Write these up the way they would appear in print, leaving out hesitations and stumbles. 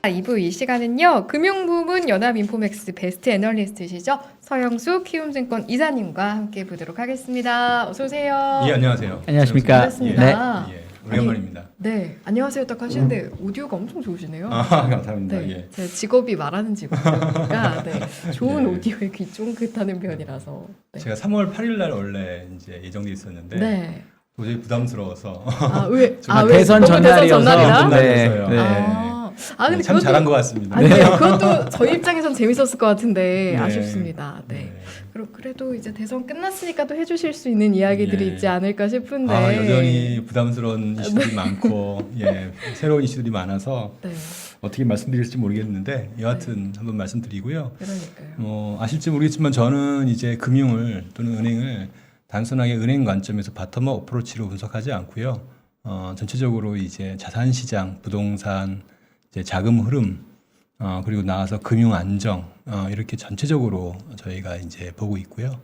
2부 이 시간은요. 금융부문 연합인포맥스 베스트 애널리스트시죠. 서영수 키움증권 이사님과 함께 보도록 하겠습니다. 어서 오세요. 예, 안녕하세요. 안녕하십니까. 반갑습니다. 예, 오랜만입니다. 네, 안녕하세요 딱 하시는데 오디오가 엄청 좋으시네요. 아, 감사합니다. 네, 예. 제 직업이 말하는 직업이니까 좋은 예. 오디오에 귀 쫑긋하는 편이라서. 네. 제가 3월 8일 날 원래 이제 예정돼 있었는데 네. 도저히 부담스러워서 아, 왜? 대선 너무 전날이어서. 전날이라? 전날이었어요. 네. 근데 참 잘한 것 같습니다. 아니요, 그것도 저희 입장에선 재밌었을 것 같은데 네. 아쉽습니다. 네. 그래도 이제 대선 끝났으니까 또 해주실 수 있는 이야기들이 예. 있지 않을까 싶은데. 여전히 부담스러운 이슈들이 많고 예, 새로운 이슈들이 많아서 네, 어떻게 말씀드릴지 모르겠는데 여하튼 한번 말씀드리고요. 그러니까요. 아실지 모르겠지만 저는 이제 금융을 또는 은행을 단순하게 은행 관점에서 바텀업 어프로치로 분석하지 않고요. 전체적으로 이제 자산 시장, 부동산, 이제 자금 흐름, 그리고 나와서 금융 안정, 이렇게 전체적으로 저희가 이제 보고 있고요.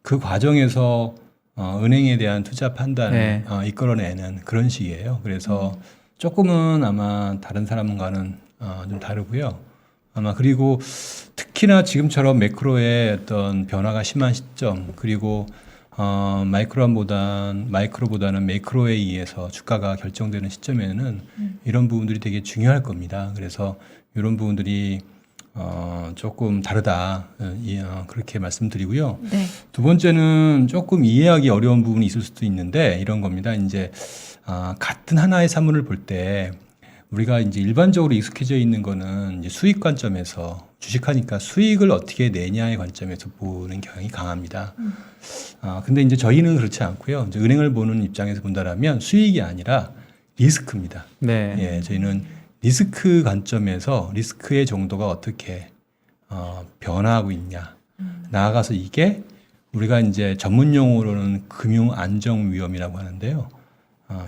그 과정에서 은행에 대한 투자 판단을 이끌어내는 그런 식이에요. 그래서 조금은 아마 다른 사람과는 좀 다르고요. 아마 그리고 특히나 지금처럼 매크로의 어떤 변화가 심한 시점, 그리고 마이크로보다는 매크로에 의해서 주가가 결정되는 시점에는 이런 부분들이 되게 중요할 겁니다. 그래서 이런 부분들이 조금 다르다 그렇게 말씀드리고요. 네. 두 번째는 조금 이해하기 어려운 부분이 있을 수도 있는데 이런 겁니다. 이제 같은 하나의 사물을 볼 때 우리가 이제 일반적으로 익숙해져 있는 거는 이제 수익 관점에서 주식하니까 수익을 어떻게 내냐의 관점에서 보는 경향이 강합니다. 근데 이제 저희는 그렇지 않고요. 이제 은행을 보는 입장에서 본다라면 수익이 아니라 리스크입니다. 네. 예, 저희는 리스크 관점에서 리스크의 정도가 어떻게 변화하고 있냐. 나아가서 이게 우리가 이제 전문 용어로는 금융 안정 위험이라고 하는데요.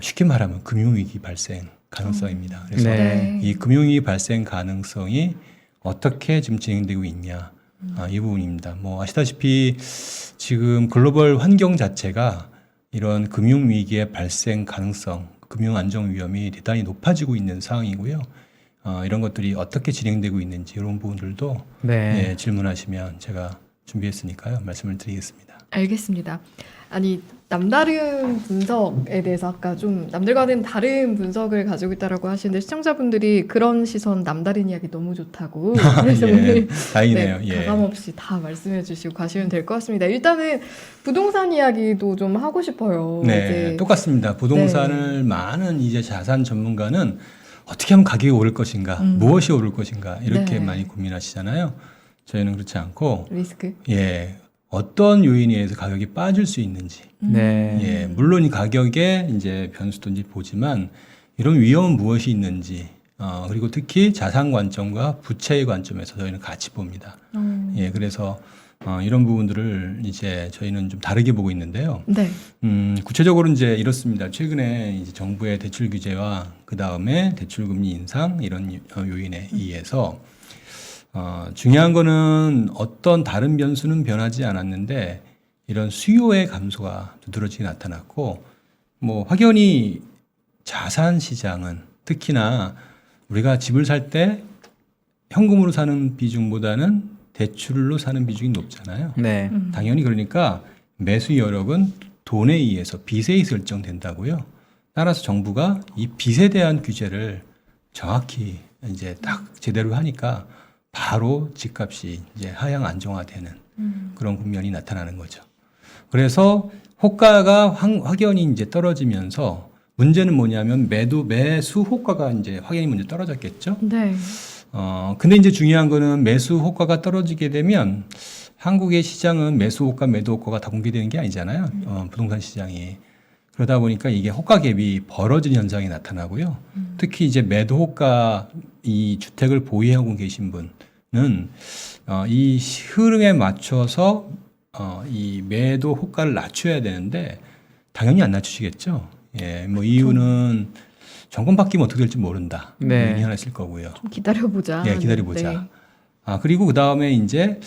쉽게 말하면 금융위기 발생 가능성입니다. 그래서 네. 이 금융위기 발생 가능성이 어떻게 지금 진행되고 있냐. 이 부분입니다. 뭐 아시다시피 지금 글로벌 환경 자체가 이런 금융위기의 발생 가능성, 금융 안정 위험이 대단히 높아지고 있는 상황이고요. 이런 것들이 어떻게 진행되고 있는지 이런 부분들도 예, 질문하시면 제가 준비했으니까요. 말씀을 드리겠습니다. 알겠습니다. 아니 남다른 분석에 대해서 아까 좀 남들과는 다른 분석을 가지고 있다라고 하시는데 시청자분들이 그런 시선 남다른 이야기 너무 좋다고 그래서 예, 오늘 다행이네요. 네, 예. 가감없이 다 말씀해 주시고 가시면 될 것 같습니다. 일단은 부동산 이야기도 좀 하고 싶어요. 네, 이제 똑같습니다. 부동산을 많은 이제 자산 전문가는 어떻게 하면 가격이 오를 것인가, 무엇이 오를 것인가 이렇게 네. 많이 고민하시잖아요. 저희는 그렇지 않고 리스크. 예, 어떤 요인에 의해서 가격이 빠질 수 있는지, 네. 예, 물론 이 가격에 이제 변수도 이제 보지만 이런 위험은 무엇이 있는지, 그리고 특히 자산 관점과 부채의 관점에서 저희는 같이 봅니다. 예, 그래서 이런 부분들을 이제 저희는 좀 다르게 보고 있는데요. 네. 구체적으로 이제 이렇습니다. 최근에 이제 정부의 대출 규제와 그 다음에 대출 금리 인상 이런 요인에 의해서 중요한 거는 어떤 다른 변수는 변하지 않았는데 이런 수요의 감소가 두드러지게 나타났고 뭐 확연히 자산 시장은 특히나 우리가 집을 살 때 현금으로 사는 비중보다는 대출로 사는 비중이 높잖아요. 네. 당연히 그러니까 매수 여력은 돈에 의해서 빚에 의해서 결정된다고요. 따라서 정부가 이 빚에 대한 규제를 정확히 이제 딱 제대로 하니까 바로 집값이 이제 하향 안정화되는 그런 국면이 나타나는 거죠. 그래서 호가가 확연히 이제 떨어지면서 문제는 뭐냐면 매수 호가가 이제 확연히 먼저 떨어졌겠죠. 네. 근데 이제 중요한 거는 매수 호가가 떨어지게 되면 한국의 시장은 매수 호가, 매도 호가가 다 공개되는 게 아니잖아요. 부동산 시장이. 그러다 보니까 이게 호가 갭이 벌어진 현상이 나타나고요. 특히 이제 매도 호가 이 주택을 보유하고 계신 분은 이 흐름에 맞춰서 이 매도 호가를 낮춰야 되는데 당연히 안 낮추시겠죠. 예, 뭐 이유는 정권 바뀌면 어떻게 될지 모른다. 네. 얘기 하나 있을 거고요. 좀 기다려보자. 예, 기다려보자. 네. 그리고 그 다음에 이제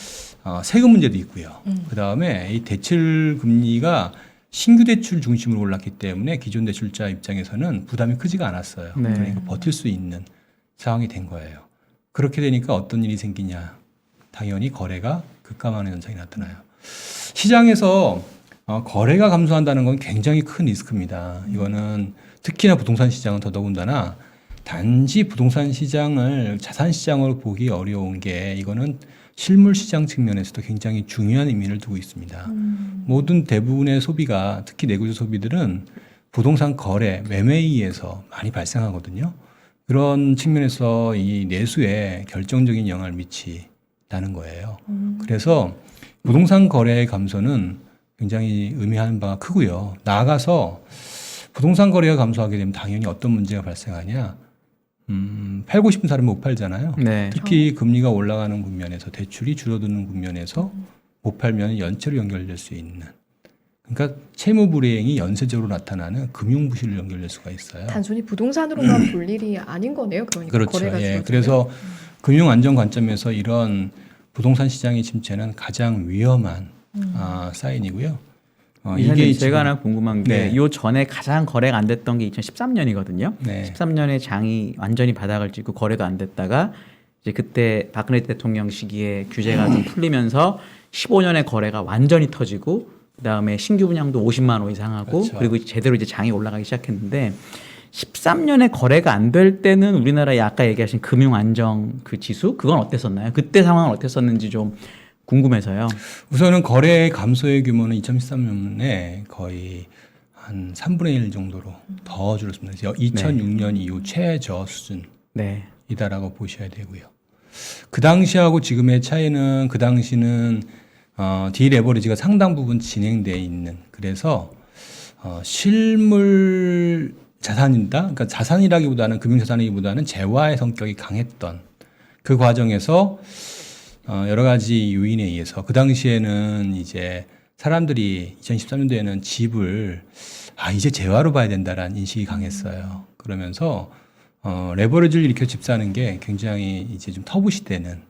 세금 문제도 있고요. 그 다음에 이 대출 금리가 신규 대출 중심으로 올랐기 때문에 기존 대출자 입장에서는 부담이 크지가 않았어요. 네. 그러니까 버틸 수 있는 상황이 된 거예요. 그렇게 되니까 어떤 일이 생기냐? 당연히 거래가 급감하는 현상이 나타나요. 시장에서 거래가 감소한다는 건 굉장히 큰 리스크입니다. 이거는 특히나 부동산 시장은 더더군다나 단지 부동산 시장을 자산 시장으로 보기 어려운 게 이거는 실물 시장 측면에서도 굉장히 중요한 의미를 두고 있습니다. 모든 대부분의 소비가 특히 내구재 소비들은 부동산 거래, 매매에 의해서 많이 발생하거든요. 그런 측면에서 이 내수에 결정적인 영향을 미치다는 거예요. 그래서 부동산 거래의 감소는 굉장히 의미하는 바가 크고요. 나아가서 부동산 거래가 감소하게 되면 당연히 어떤 문제가 발생하냐? 팔고 싶은 사람은 못 팔잖아요. 네. 특히 금리가 올라가는 국면에서 대출이 줄어드는 국면에서 못 팔면 연체로 연결될 수 있는. 그러니까 채무 불이행이 연쇄적으로 나타나는 금융 부실로 연결될 수가 있어요. 단순히 부동산으로만 볼 일이 아닌 거네요. 그러니까 그렇죠. 거래가 예. 줄어들면. 그래서 금융 안정 관점에서 이런 부동산 시장의 침체는 가장 위험한 사인이고요. 이게 지금- 제가 하나 궁금한 게 네. 요 전에 가장 거래가 안 됐던 게 2013년이거든요. 네. 13년에 장이 완전히 바닥을 찍고 거래도 안 됐다가 이제 그때 박근혜 대통령 시기에 규제가 좀 풀리면서 15년에 거래가 완전히 터지고 그다음에 신규 분양도 50만 호 이상 하고 그렇죠. 그리고 제대로 이제 장이 올라가기 시작했는데 13년에 거래가 안 될 때는 우리나라의 아까 얘기하신 금융 안정 그 지수 그건 어땠었나요? 그때 상황은 어땠었는지 좀 궁금해서요. 우선은 거래 감소의 규모는 2013년에 거의 한 3분의 1 정도로 더 줄었습니다. 2006년 이후 최저 수준이다라고 네. 보셔야 되고요. 그 당시하고 지금의 차이는 그 당시는 디레버리지가 상당 부분 진행돼 있는 그래서 실물 자산이다. 그러니까 자산이라기보다는 금융자산이기보다는 재화의 성격이 강했던 그 과정에서 여러 가지 요인에 의해서 그 당시에는 이제 사람들이 2013년도에는 집을 이제 재화로 봐야 된다라는 인식이 강했어요. 그러면서 레버리지를 일으켜 집 사는 게 굉장히 이제 좀 터부시되는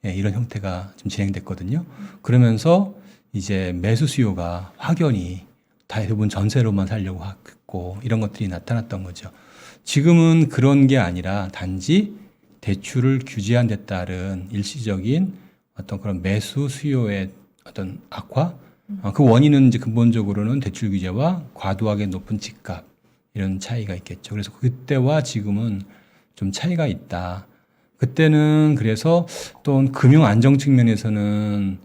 이런 형태가 좀 진행됐거든요. 그러면서 이제 매수 수요가 확연히 대부분 전세로만 살려고 했고 이런 것들이 나타났던 거죠. 지금은 그런 게 아니라 단지 대출을 규제한 데 따른 일시적인 어떤 그런 매수 수요의 어떤 악화, 그 원인은 이제 근본적으로는 대출 규제와 과도하게 높은 집값 이런 차이가 있겠죠. 그래서 그때와 지금은 좀 차이가 있다. 그때는 그래서 또 금융 안정 측면에서는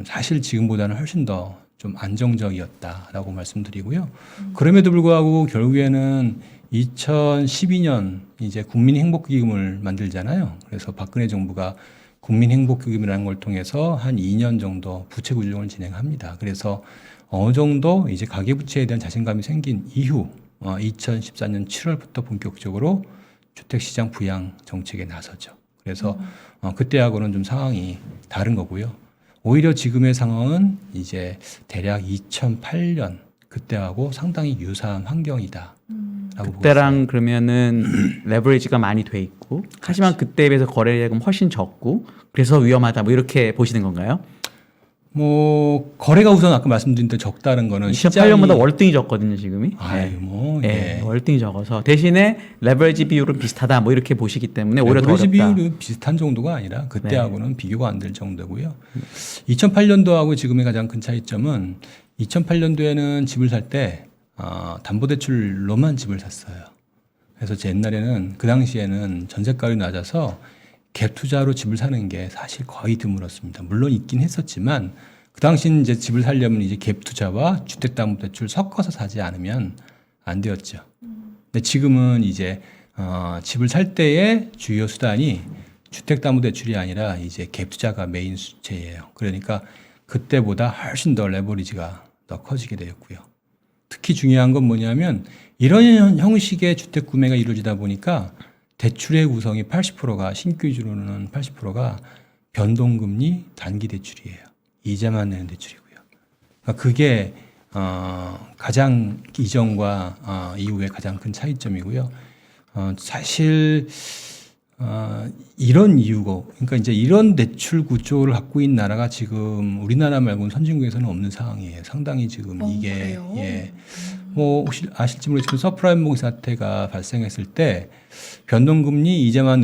사실 지금보다는 훨씬 더 좀 안정적이었다라고 말씀드리고요. 그럼에도 불구하고 결국에는 2012년 이제 국민행복기금을 만들잖아요. 그래서 박근혜 정부가 국민행복기금이라는 걸 통해서 한 2년 정도 부채 구조정을 진행합니다. 그래서 어느 정도 이제 가계부채에 대한 자신감이 생긴 이후 2014년 7월부터 본격적으로 주택시장 부양 정책에 나서죠. 그래서 그때하고는 좀 상황이 다른 거고요. 오히려 지금의 상황은 이제 대략 2008년 그때하고 상당히 유사한 환경이다. 그때랑 그러면은 레버리지가 많이 돼 있고 하지만 그때에 비해서 거래액은 훨씬 적고 그래서 위험하다 뭐 이렇게 보시는 건가요? 뭐 거래가 우선 아까 말씀드린 대로 적다는 거는 2008년보다 월등히 적거든요 지금이. 아유 뭐 예, 예. 월등히 적어서 대신에 레버리지 비율은 비슷하다 뭐 이렇게 보시기 때문에 오히려 더 레버리지 어렵다. 비율은 비슷한 정도가 아니라 그때하고는 비교가 안 될 정도고요. 2008년도하고 지금의 가장 큰 차이점은 2008년도에는 집을 살 때 담보대출로만 집을 샀어요. 그래서 제 옛날에는 그 당시에는 전세가율이 낮아서 갭 투자로 집을 사는 게 사실 거의 드물었습니다. 물론 있긴 했었지만 그 당시는 이제 집을 살려면 이제 갭 투자와 주택담보대출 섞어서 사지 않으면 안 되었죠. 근데 지금은 이제 집을 살 때의 주요 수단이 주택담보대출이 아니라 이제 갭 투자가 메인 수채예요. 그러니까 그때보다 훨씬 더 레버리지가 더 커지게 되었고요. 특히 중요한 건 뭐냐면 이런 형식의 주택 구매가 이루어지다 보니까 대출의 구성이 80%가 신규 위주로는 80%가 변동금리 단기 대출이에요. 이자만 내는 대출이고요. 그러니까 그게 가장 이전과 이후의 가장 큰 차이점이고요. 사실 이런 이유고, 그러니까 이제 이런 대출 구조를 갖고 있는 나라가 지금 우리나라 말고는 선진국에서는 없는 상황이에요. 상당히 지금 이게 그래요? 예, 뭐 혹시 아실지 모르겠지만 서프라임 모기 사태가 발생했을 때 변동금리 이자만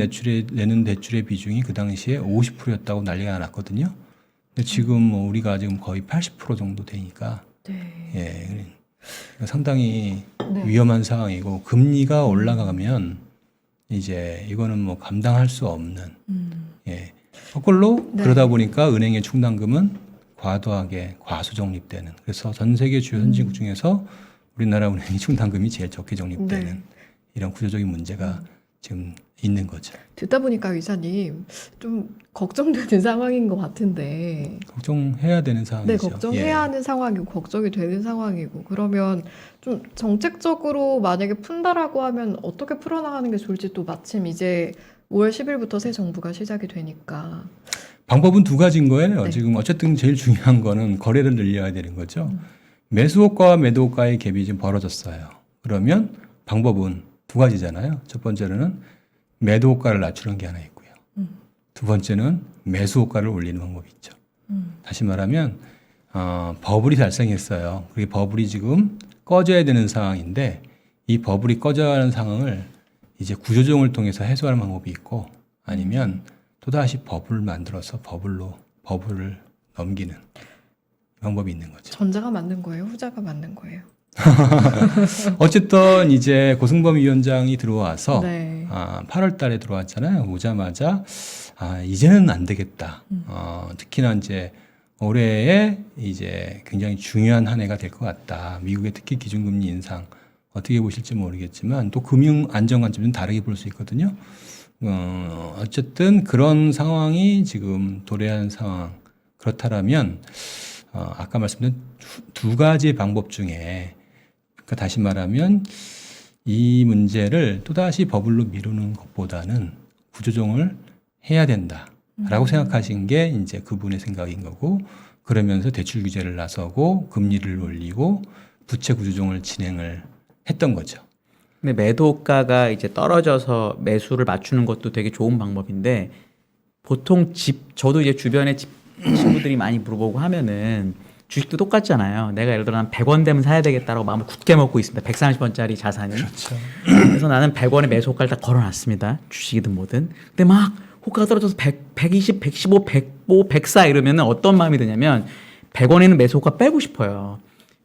내는 대출의 비중이 그 당시에 50%였다고 난리가 났거든요. 근데 지금 뭐 우리가 지금 거의 80% 정도 되니까 네. 예, 상당히 네. 위험한 상황이고 금리가 올라가면 이제 이거는 뭐 감당할 수 없는 예. 거꾸로 네. 그러다 보니까 은행의 충당금은 과도하게 과소 적립되는. 그래서 전 세계 주요 선진국 중에서 우리나라 은행이 충당금이 제일 적게 적립되는 네. 이런 구조적인 문제가 지금 있는 거죠. 듣다 보니까 의사님 좀 걱정되는 상황인 것 같은데. 걱정해야 되는 상황이죠. 네, 걱정해야 예. 하는 상황이고 걱정이 되는 상황이고 그러면 좀 정책적으로 만약에 푼다라고 하면 어떻게 풀어나가는 게 좋을지 또 마침 이제 5월 10일부터 새 정부가 시작이 되니까. 방법은 두 가지인 거예요. 네. 지금 어쨌든 제일 중요한 거는 거래를 늘려야 되는 거죠. 매수호가와 매도호가의 갭이 지금 벌어졌어요. 그러면 방법은 두 가지잖아요. 첫 번째로는 매도호가를 낮추는 게 하나 있고요. 두 번째는 매수호가를 올리는 방법이 있죠. 다시 말하면 버블이 발생했어요. 그게 버블이 지금 꺼져야 되는 상황인데 이 버블이 꺼져야 하는 상황을 이제 구조조정을 통해서 해소하는 방법이 있고 아니면 또다시 버블을 만들어서 버블을 넘기는 방법이 있는 거죠. 전자가 맞는 거예요? 후자가 맞는 거예요? 어쨌든 이제 고승범 위원장이 들어와서 네. 8월 달에 들어왔잖아요. 오자마자 이제는 안 되겠다. 특히나 이제 올해에 이제 굉장히 중요한 한 해가 될 것 같다. 미국의 특히 기준금리 인상 어떻게 보실지 모르겠지만 또 금융 안정 관점은 다르게 볼 수 있거든요. 어쨌든 그런 상황이 지금 도래한 상황. 그렇다면 아까 말씀드린 두 가지 방법 중에 그러니까 다시 말하면 이 문제를 또다시 버블로 미루는 것보다는 구조조정을 해야 된다라고 생각하신 게 이제 그분의 생각인 거고 그러면서 대출 규제를 나서고 금리를 올리고 부채 구조조정을 진행을 했던 거죠. 근데 매도가가 이제 떨어져서 매수를 맞추는 것도 되게 좋은 방법인데 보통 저도 이제 주변에 친구들이 많이 물어보고 하면은 주식도 똑같잖아요. 내가 예를 들어 난 100원 되면 사야 되겠다라고 마음을 굳게 먹고 있습니다. 130원짜리 자산이. 그렇죠. 그래서 나는 100원에 매수 호가를 다 걸어놨습니다. 주식이든 뭐든. 근데 막 호가가 떨어져서 120, 115, 105, 104 이러면은 어떤 마음이 드냐면 100원에는 매수 호가 빼고 싶어요.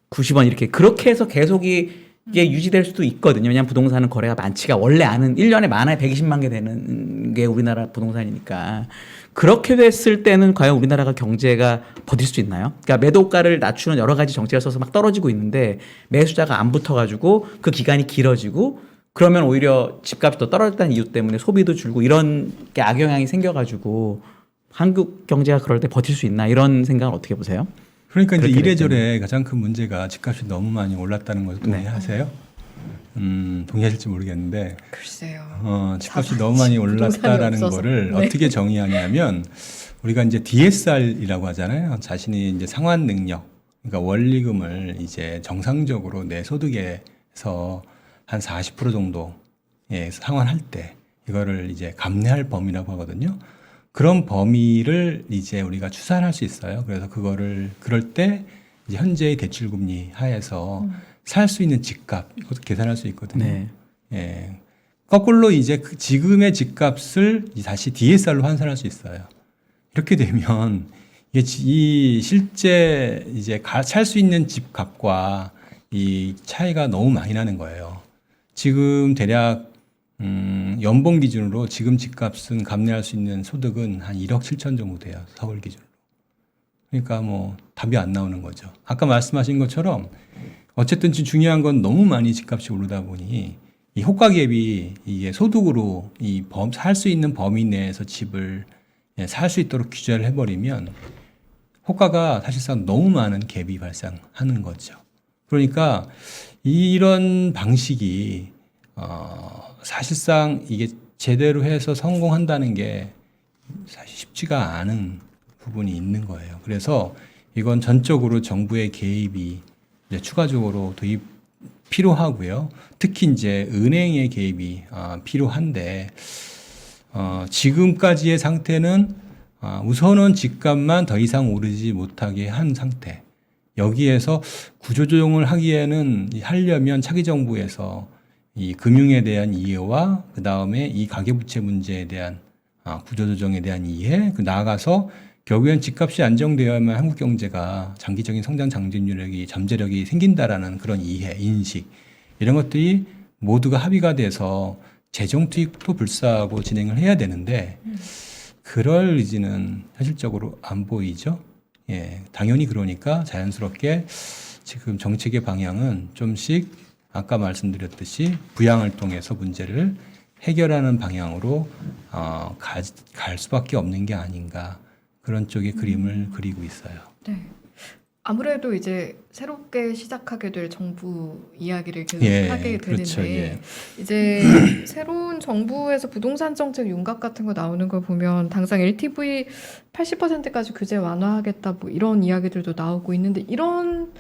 90원 이렇게. 그렇게 해서 계속 이게 유지될 수도 있거든요. 왜냐하면 부동산은 거래가 많지가 원래 아는 1년에 많아야 120만 개 되는 게 우리나라 부동산이니까. 그렇게 됐을 때는 과연 우리나라가 경제가 버틸 수 있나요? 그러니까 매도가를 낮추는 여러 가지 정책을 써서 막 떨어지고 있는데 매수자가 안 붙어가지고 그 기간이 길어지고 그러면 오히려 집값이 더 떨어졌다는 이유 때문에 소비도 줄고 이런 게 악영향이 생겨가지고 한국 경제가 그럴 때 버틸 수 있나 이런 생각은 어떻게 보세요? 그러니까 이제 그렇게 이래저래 가장 큰 문제가 집값이 너무 많이 올랐다는 걸 동의하세요? 동의하실지 모르겠는데 글쎄요. 집값이 너무 많이 올랐다라는 없어서. 거를 네. 어떻게 정의하냐면 우리가 이제 DSR이라고 하잖아요. 자신이 이제 상환 능력, 그러니까 원리금을 이제 정상적으로 내 소득에서 한 40% 정도 상환할 때 이거를 이제 감내할 범위라고 하거든요. 그런 범위를 이제 우리가 추산할 수 있어요. 그래서 그럴 때 이제 현재의 대출금리 하에서 살 수 있는 집값 이것도 계산할 수 있거든요. 네. 예. 거꾸로 이제 지금의 집값을 다시 DSR로 환산할 수 있어요. 이렇게 되면 이게 이 실제 이제 살 수 있는 집값과 이 차이가 너무 많이 나는 거예요. 지금 대략 연봉 기준으로 지금 집값은 감내할 수 있는 소득은 한 1억 7천 정도 돼요. 서울 기준으로. 그러니까 뭐 답이 안 나오는 거죠. 아까 말씀하신 것처럼 어쨌든 중요한 건 너무 많이 집값이 오르다 보니 이 호가 갭이 이게 소득으로 살 수 있는 범위 내에서 집을 살 수 있도록 규제를 해버리면 호가가 사실상 너무 많은 갭이 발생하는 거죠. 그러니까 이런 방식이 사실상 이게 제대로 해서 성공한다는 게 사실 쉽지가 않은 부분이 있는 거예요. 그래서 이건 전적으로 정부의 개입이 이제 추가적으로 필요하고요. 특히 이제 은행의 개입이 필요한데 지금까지의 상태는 우선은 집값만 더 이상 오르지 못하게 한 상태. 여기에서 구조조정을 하려면 차기 정부에서 이 금융에 대한 이해와 그 다음에 이 가계부채 문제에 대한 구조조정에 대한 이해, 나아가서 결국엔 집값이 안정되어야만 한국 경제가 장기적인 성장 잠재력이 생긴다라는 그런 이해, 인식 이런 것들이 모두가 합의가 돼서 재정 투입도 불사하고 진행을 해야 되는데 그럴 의지는 현실적으로 안 보이죠. 예, 당연히 그러니까 자연스럽게 지금 정책의 방향은 좀씩 아까 말씀드렸듯이 부양을 통해서 문제를 해결하는 방향으로 갈 수밖에 없는 게 아닌가 그런 쪽의 그림을 그리고 있어요. 네. 아무래도 이제 새롭게 시작하게 될 정부 이야기를 계속 예, 하게 되는데 그렇죠, 예. 이제 새로운 정부에서 부동산 정책 윤곽 같은 거 나오는 걸 보면 당장 LTV 80%까지 규제 완화하겠다 뭐 이런 이야기들도 나오고 있는데 이런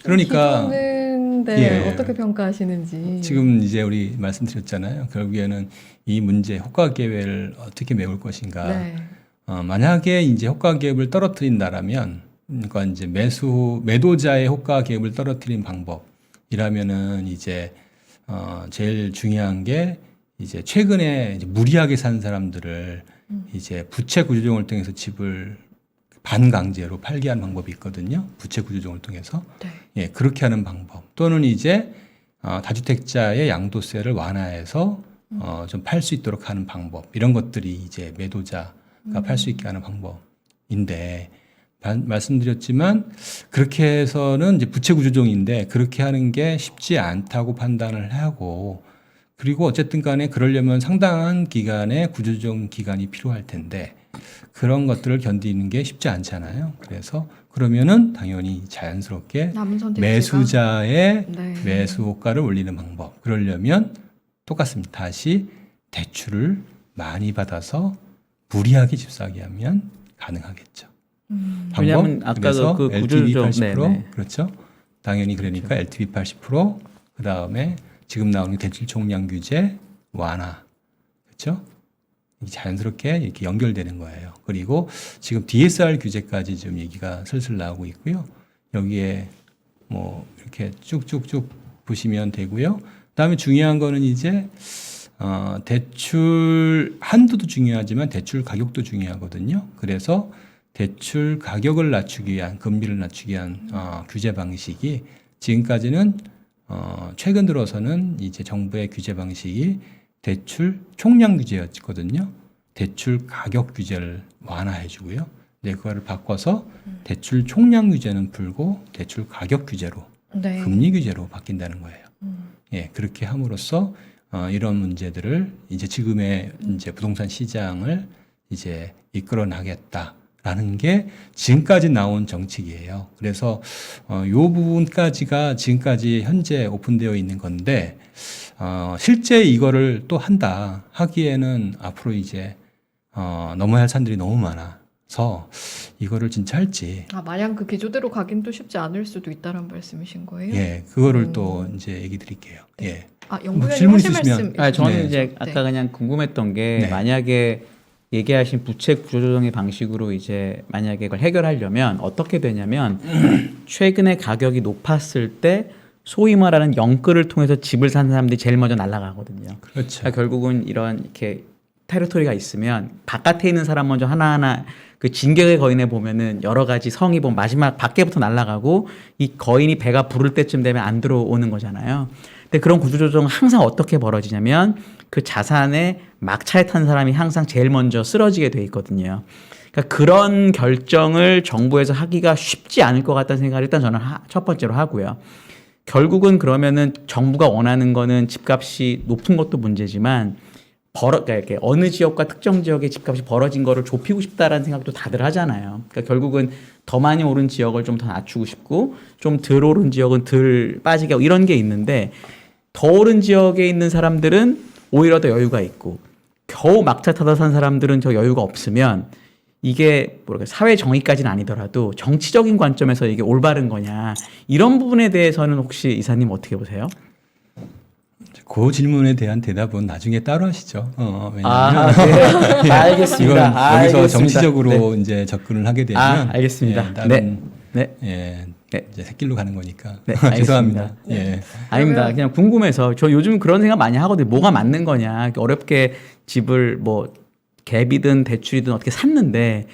그러니까 기조는 네, 예. 어떻게 평가하시는지. 지금 이제 우리 말씀드렸잖아요. 결국에는 이 문제 효과 계획을 어떻게 메울 것인가. 네. 만약에 이제 효과 계획을 떨어뜨린다라면 그러니까 이제 매도자의 효과 계획을 떨어뜨린 방법이라면은 이제 제일 중요한 게 이제 최근에 이제 무리하게 산 사람들을 이제 부채 구조조정을 통해서 집을 반강제로 팔게 하는 방법이 있거든요. 부채 구조조정을 통해서. 네. 예, 그렇게 하는 방법. 또는 이제 다주택자의 양도세를 완화해서 좀 팔 수 있도록 하는 방법. 이런 것들이 이제 매도자가 팔 수 있게 하는 방법인데 말씀드렸지만 그렇게 해서는 이제 부채 구조조정인데 그렇게 하는 게 쉽지 않다고 판단을 하고 그리고 어쨌든 간에 그러려면 상당한 기간의 구조조정 기간이 필요할 텐데 그런 것들을 견디는 게 쉽지 않잖아요. 그래서 그러면은 당연히 자연스럽게 남은 선택지가 매수자의 네. 매수 호가를 올리는 방법. 그러려면 똑같습니다. 다시 대출을 많이 받아서 무리하게 집 사게 하면 가능하겠죠. 방법. 왜냐하면 아까도 그래서 그 LTV 구조조정 80% 네네. 그렇죠. 당연히 그러니까 LTV 80% 그다음에 지금 나오는 대출 총량 규제 완화. 그렇죠? 이게 자연스럽게 이렇게 연결되는 거예요. 그리고 지금 DSR 규제까지 지금 얘기가 슬슬 나오고 있고요. 여기에 뭐 이렇게 쭉쭉쭉 보시면 되고요. 그다음에 중요한 거는 이제 대출 한도도 중요하지만 대출 가격도 중요하거든요. 그래서 대출 가격을 낮추기 위한 금리를 낮추기 위한 규제 방식이 지금까지는 최근 들어서는 이제 정부의 규제 방식이 대출 총량 규제였거든요. 대출 가격 규제를 완화해 주고요. 네, 그거를 바꿔서 대출 총량 규제는 풀고 대출 가격 규제로 네. 금리 규제로 바뀐다는 거예요. 예, 그렇게 함으로써 이런 문제들을 이제 지금의 이제 부동산 시장을 이제 이끌어 나겠다라는 게 지금까지 나온 정책이에요. 그래서 요 부분까지가 지금까지 현재 오픈되어 있는 건데 실제 이거를 또 한다 하기에는 앞으로 이제 넘어야 할 산들이 너무 많아서 이거를 진짜 할지 마냥 그 기조대로 가긴 또 쉽지 않을 수도 있다는 말씀이신 거예요? 예, 그거를 또 이제 얘기 드릴게요. 예. 연구위원님 질문 하실 있으시면. 말씀 저는 네. 이제 아까 그냥 궁금했던 게 네. 만약에 얘기하신 부채 구조조정의 방식으로 이제 만약에 그걸 해결하려면 어떻게 되냐면 최근에 가격이 높았을 때 소위 말하는 영끌을 통해서 집을 산 사람들이 제일 먼저 날아가거든요. 그렇죠. 그러니까 결국은 이런 이렇게 테리토리가 있으면 바깥에 있는 사람 먼저 하나하나 그 진격의 거인에 보면은 여러 가지 성이 보면 마지막 밖에부터 날아가고 이 거인이 배가 부를 때쯤 되면 안 들어오는 거잖아요. 근데 그런 구조조정은 항상 어떻게 벌어지냐면 그 자산에 막차에 탄 사람이 항상 제일 먼저 쓰러지게 돼 있거든요. 그러니까 그런 결정을 정부에서 하기가 쉽지 않을 것 같다는 생각을 일단 저는 첫 번째로 하고요. 결국은 그러면은 정부가 원하는 거는 집값이 높은 것도 문제지만 그러니까 이렇게 어느 지역과 특정 지역의 집값이 벌어진 거를 좁히고 싶다라는 생각도 다들 하잖아요. 그러니까 결국은 더 많이 오른 지역을 좀 더 낮추고 싶고 좀 덜 오른 지역은 덜 빠지게 하고 이런 게 있는데 더 오른 지역에 있는 사람들은 오히려 더 여유가 있고 겨우 막차 타다 산 사람들은 저 여유가 없으면 이게 뭐랄까 사회 정의까지는 아니더라도 정치적인 관점에서 이게 올바른 거냐 이런 부분에 대해서는 혹시 이사님 어떻게 보세요? 그 질문에 대한 대답은 나중에 따로 하시죠. 아, 왜냐하면 네. 알겠습니다. 이건 여기서 알겠습니다. 정치적으로 네. 이제 접근을 하게 되면 알겠습니다. 다른 네. 이제 새길로 가는 거니까 네, 죄송합니다. 알겠습니다. 예. 아닙니다. 그냥 궁금해서 저 요즘 그런 생각 많이 하거든요. 뭐가 맞는 거냐. 어렵게 집을 뭐 갭이든 대출이든 어떻게 샀는데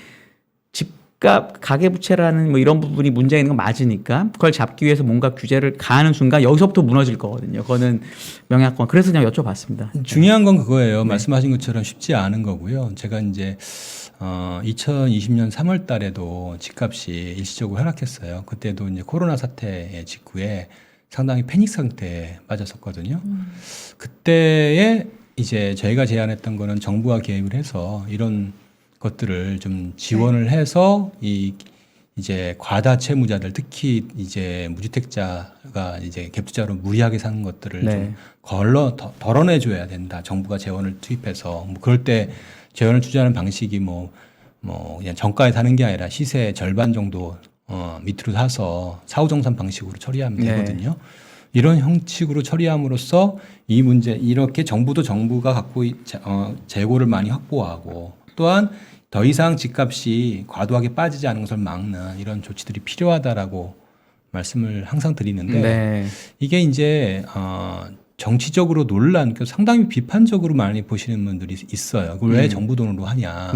집값 가계부채라는 뭐 이런 부분이 문제가 있는 건 맞으니까 그걸 잡기 위해서 뭔가 규제를 가하는 순간 여기서부터 무너질 거거든요. 그거는 명약권. 그래서 그냥 여쭤봤습니다. 중요한 건 그거예요. 말씀하신 것처럼 쉽지 않은 거고요. 제가 이제 2020년 3월 달에도 집값이 일시적으로 하락했어요. 그때도 이제 코로나 사태 직후에 상당히 패닉 상태에 빠졌었거든요. 그때에 이제 저희가 제안했던 거는 정부가 개입을 해서 이런 것들을 좀 지원을 해서 이제 과다 채무자들 특히 이제 무주택자가 이제 갭투자로 무리하게 사는 것들을 좀 덜어내 줘야 된다. 정부가 재원을 투입해서 뭐 그럴 때 재원을 투자하는 방식이 뭐 그냥 정가에 사는 게 아니라 시세 절반 정도 밑으로 사서 사후정산 방식으로 처리하면 되거든요. 이런 형식으로 처리함으로써 이 문제 이렇게 정부가 갖고 재고를 많이 확보하고 또한 더 이상 집값이 과도하게 빠지지 않는 것을 막는 이런 조치들이 필요하다라고 말씀을 항상 드리는데 이게 이제 정치적으로 상당히 비판적으로 많이 보시는 분들이 있어요. 그걸 왜 정부 돈으로 하냐.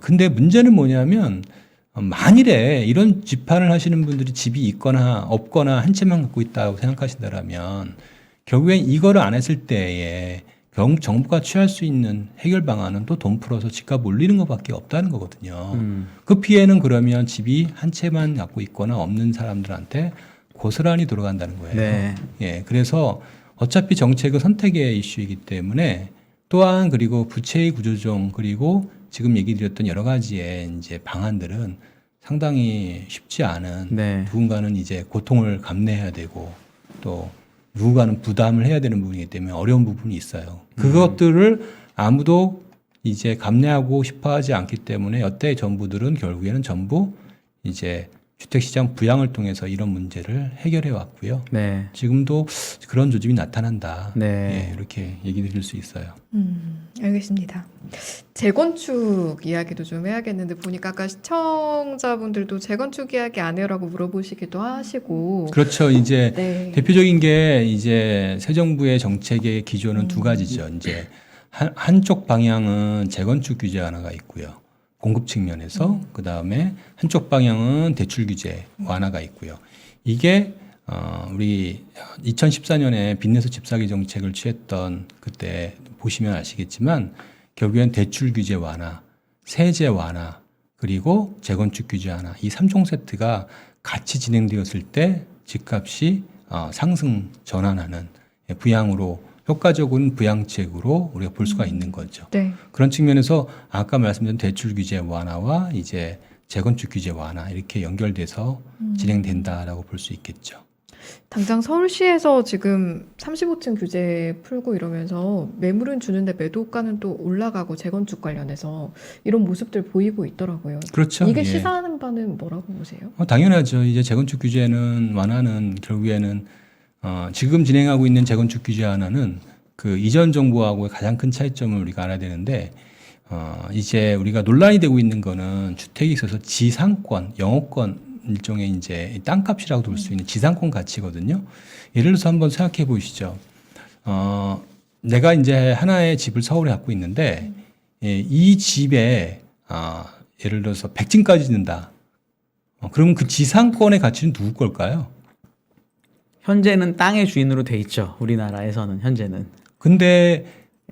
근데 문제는 뭐냐면 만일에 이런 비판을 하시는 분들이 집이 있거나 없거나 한 채만 갖고 있다고 생각하신다면 결국엔 이거를 안 했을 때에 정부가 취할 수 있는 해결 방안은 또 돈 풀어서 집값 올리는 것밖에 없다는 거거든요. 그 피해는 그러면 집이 한 채만 갖고 있거나 없는 사람들한테 고스란히 돌아간다는 거예요. 예, 그래서 어차피 정책은 선택의 이슈이기 때문에 또한 그리고 부채의 구조종 그리고 지금 얘기 드렸던 여러 가지의 이제 방안들은 상당히 쉽지 않은 누군가는 이제 고통을 감내해야 되고 또 누군가는 부담을 해야 되는 부분이기 때문에 어려운 부분이 있어요. 그것들을 아무도 이제 감내하고 싶어 하지 않기 때문에 여태 정부들은 결국에는 전부 이제 주택시장 부양을 통해서 이런 문제를 해결해 왔고요. 지금도 그런 조짐이 나타난다. 예, 이렇게 얘기 드릴 수 있어요. 알겠습니다. 재건축 이야기도 좀 해야겠는데 보니까 아까 시청자분들도 재건축 이야기 안 해요라고 물어보시기도 하시고 그렇죠. 이제 대표적인 게 이제 새 정부의 정책의 기조는 두 가지죠. 이제 한쪽 방향은 재건축 규제 하나가 있고요. 공급 측면에서 그 다음에 한쪽 방향은 대출 규제 완화가 있고요. 이게 우리 2014년에 빚내서 집 사기 정책을 취했던 그때 보시면 아시겠지만 결국엔 대출 규제 완화, 세제 완화 그리고 재건축 규제 완화 이 3종 세트가 같이 진행되었을 때 집값이 상승 전환하는 부양으로 효과적인 부양책으로 우리가 볼 수가 있는 거죠. 그런 측면에서 아까 말씀드린 대출 규제 완화와 이제 재건축 규제 완화 이렇게 연결돼서 진행된다라고 볼 수 있겠죠. 당장 서울시에서 지금 35층 규제 풀고 이러면서 매물은 주는데 매도가는 또 올라가고 재건축 관련해서 이런 모습들 보이고 있더라고요. 그렇죠. 이게 시사하는 바는 뭐라고 보세요? 당연하죠. 이제 재건축 규제는 완화는 결국에는 지금 진행하고 있는 재건축 규제 하나는 그 이전 정부하고의 가장 큰 차이점을 우리가 알아야 되는데 이제 우리가 논란이 되고 있는 거는 주택에 있어서 지상권, 영업권 일종의 이제 땅값이라고 볼 수 있는 지상권 가치거든요. 예를 들어서 한번 생각해 보시죠. 내가 이제 하나의 집을 서울에 갖고 있는데 이 집에 예를 들어서 100층까지 짓는다. 그러면 그 지상권의 가치는 누구 걸까요? 현재는 땅의 주인으로 돼 있죠. 우리나라에서는 현재는. 근데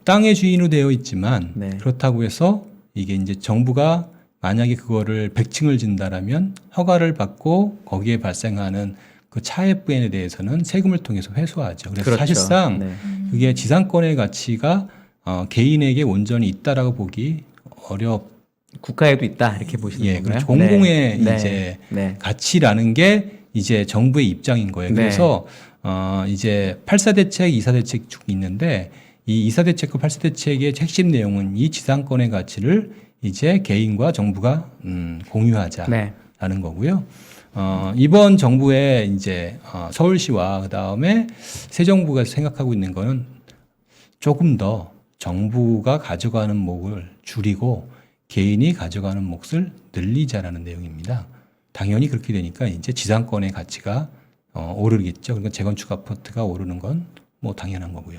땅의 주인으로 되어 있지만 그렇다고 해서 이게 이제 정부가 만약에 그거를 100층을 짓는다라면 허가를 받고 거기에 발생하는 그 차액부에 대해서는 세금을 통해서 회수하죠. 그래서 사실상 그게 지상권의 가치가 개인에게 온전히 있다라고 보기 국가에도 있다 이렇게 보시는 건가요? 공공의 이제 가치라는 게 이제 정부의 입장인 거예요. 그래서 이제 8사 대책, 2사 대책 쭉 있는데 이 2사 대책과 8사 대책의 핵심 내용은 이 지상권의 가치를 이제 개인과 정부가 공유하자라는 거고요. 이번 정부의 이제 서울시와 그 다음에 새 정부가 생각하고 있는 거는 조금 더 정부가 가져가는 몫을 줄이고 개인이 가져가는 몫을 늘리자라는 내용입니다. 당연히 그렇게 되니까 이제 지상권의 가치가 오르겠죠. 그러니까 재건축 아파트가 오르는 건 뭐 당연한 거고요.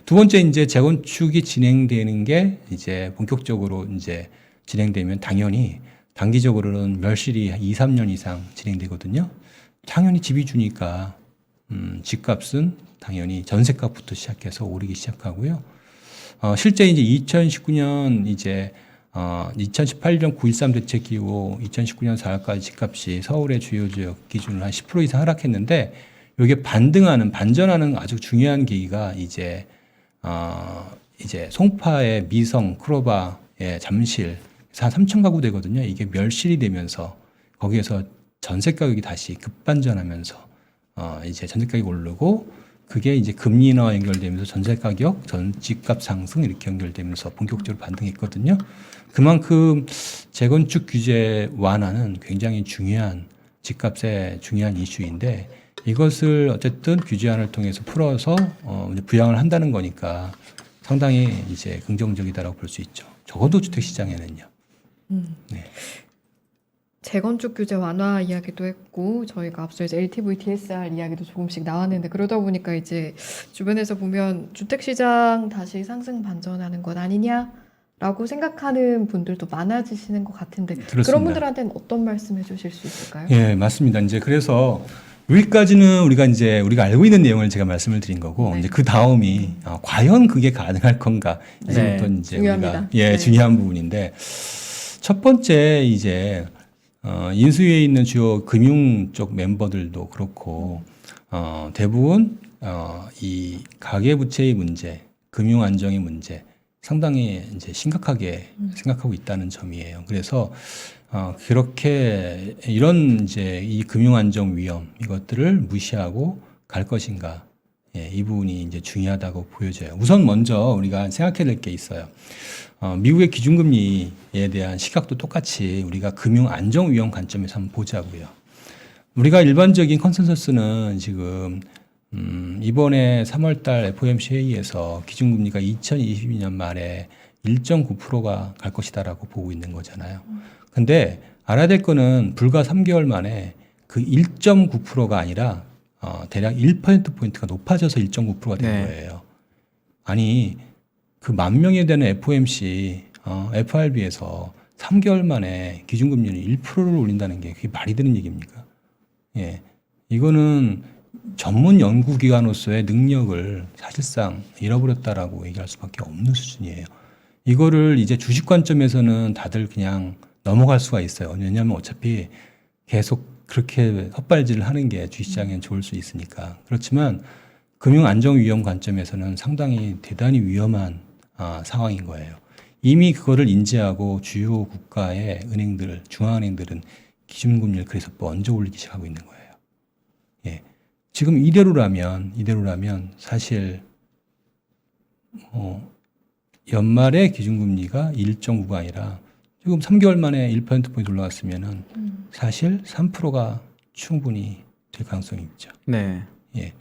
두 번째 이제 재건축이 진행되는 게 이제 본격적으로 이제 진행되면 당연히 단기적으로는 멸실이 2, 3년 이상 진행되거든요. 당연히 집이 주니까 집값은 당연히 전세값부터 시작해서 오르기 시작하고요. 실제 이제 2019년 이제 2018년 9.13 대책 이후 2019년 4월까지 집값이 서울의 주요 지역 기준으로 한 10% 이상 하락했는데 이게 반전하는 아주 중요한 계기가 이제 송파의 미성, 크로바의 잠실 한 3천 가구 되거든요. 이게 멸실이 되면서 거기에서 전세 가격이 다시 급반전하면서 이제 전세 가격이 오르고 그게 이제 금리 인하와 연결되면서 전세 가격, 집값 상승 이렇게 연결되면서 본격적으로 반등했거든요. 그만큼 재건축 규제 완화는 굉장히 중요한 집값의 중요한 이슈인데 이것을 어쨌든 규제안을 통해서 풀어서 부양을 한다는 거니까 상당히 이제 긍정적이다라고 볼 수 있죠. 적어도 주택 시장에는요. 네. 재건축 규제 완화 이야기도 했고 저희가 앞서 이제 LTV DSR 이야기도 조금씩 나왔는데 그러다 보니까 이제 주변에서 보면 주택 시장 다시 상승 반전하는 것 아니냐라고 생각하는 분들도 많아지시는 것 같은데 그렇습니다. 그런 분들한테는 어떤 말씀 해주실 수 있을까요? 예, 맞습니다. 이제 그래서 여기까지는 우리가 알고 있는 내용을 제가 말씀을 드린 거고 네. 이제 그 다음이 과연 그게 가능할 건가 네. 이제부터 이제 중요합니다. 우리가 네. 중요한 부분인데 첫 번째 이제 인수위에 있는 주요 금융 쪽 멤버들도 그렇고 대부분 이 가계부채의 문제, 금융 안정의 문제 상당히 이제 심각하게 생각하고 있다는 점이에요. 그래서 그렇게 이런 이제 이 금융 안정 위험 이것들을 무시하고 갈 것인가? 예, 이 부분이 이제 중요하다고 보여져요. 우선 먼저 우리가 생각해야 될 게 있어요. 미국의 기준금리에 대한 시각도 똑같이 우리가 금융 안정 위험 관점에서 한번 보자고요. 우리가 일반적인 컨센서스는 지금 이번에 3월달 FOMC 회의에서 기준금리가 2022년 말에 1.9%가 갈 것이다라고 보고 있는 거잖아요. 근데 알아야 될 거는 불과 3개월 만에 그 1.9%가 아니라 대략 1%포인트가 높아져서 1.9%가 된 네. 거예요. 아니, 그 10,000명에 되는 FOMC, FRB에서 3개월 만에 기준금리를 1%를 올린다는 게 그게 말이 되는 얘기입니까? 예. 이거는 전문 연구기관으로서의 능력을 사실상 잃어버렸다라고 얘기할 수밖에 없는 수준이에요. 이거를 이제 주식 관점에서는 다들 그냥 넘어갈 수가 있어요. 왜냐하면 어차피 계속 그렇게 헛발질을 하는 게 주식시장엔 좋을 수 있으니까. 그렇지만 금융 안정 위험 관점에서는 상당히 대단히 위험한 상황인 거예요. 이미 그거를 인지하고 주요 국가의 은행들, 중앙은행들은 기준금리를 그래서 먼저 올리기 시작하고 있는 거예요. 예. 지금 이대로라면 사실 연말에 기준금리가 1.9가 아니라 지금 3개월 만에 1%포인트 올라갔으면은 사실 3%가 충분히 될 가능성이 있죠. 네. 예.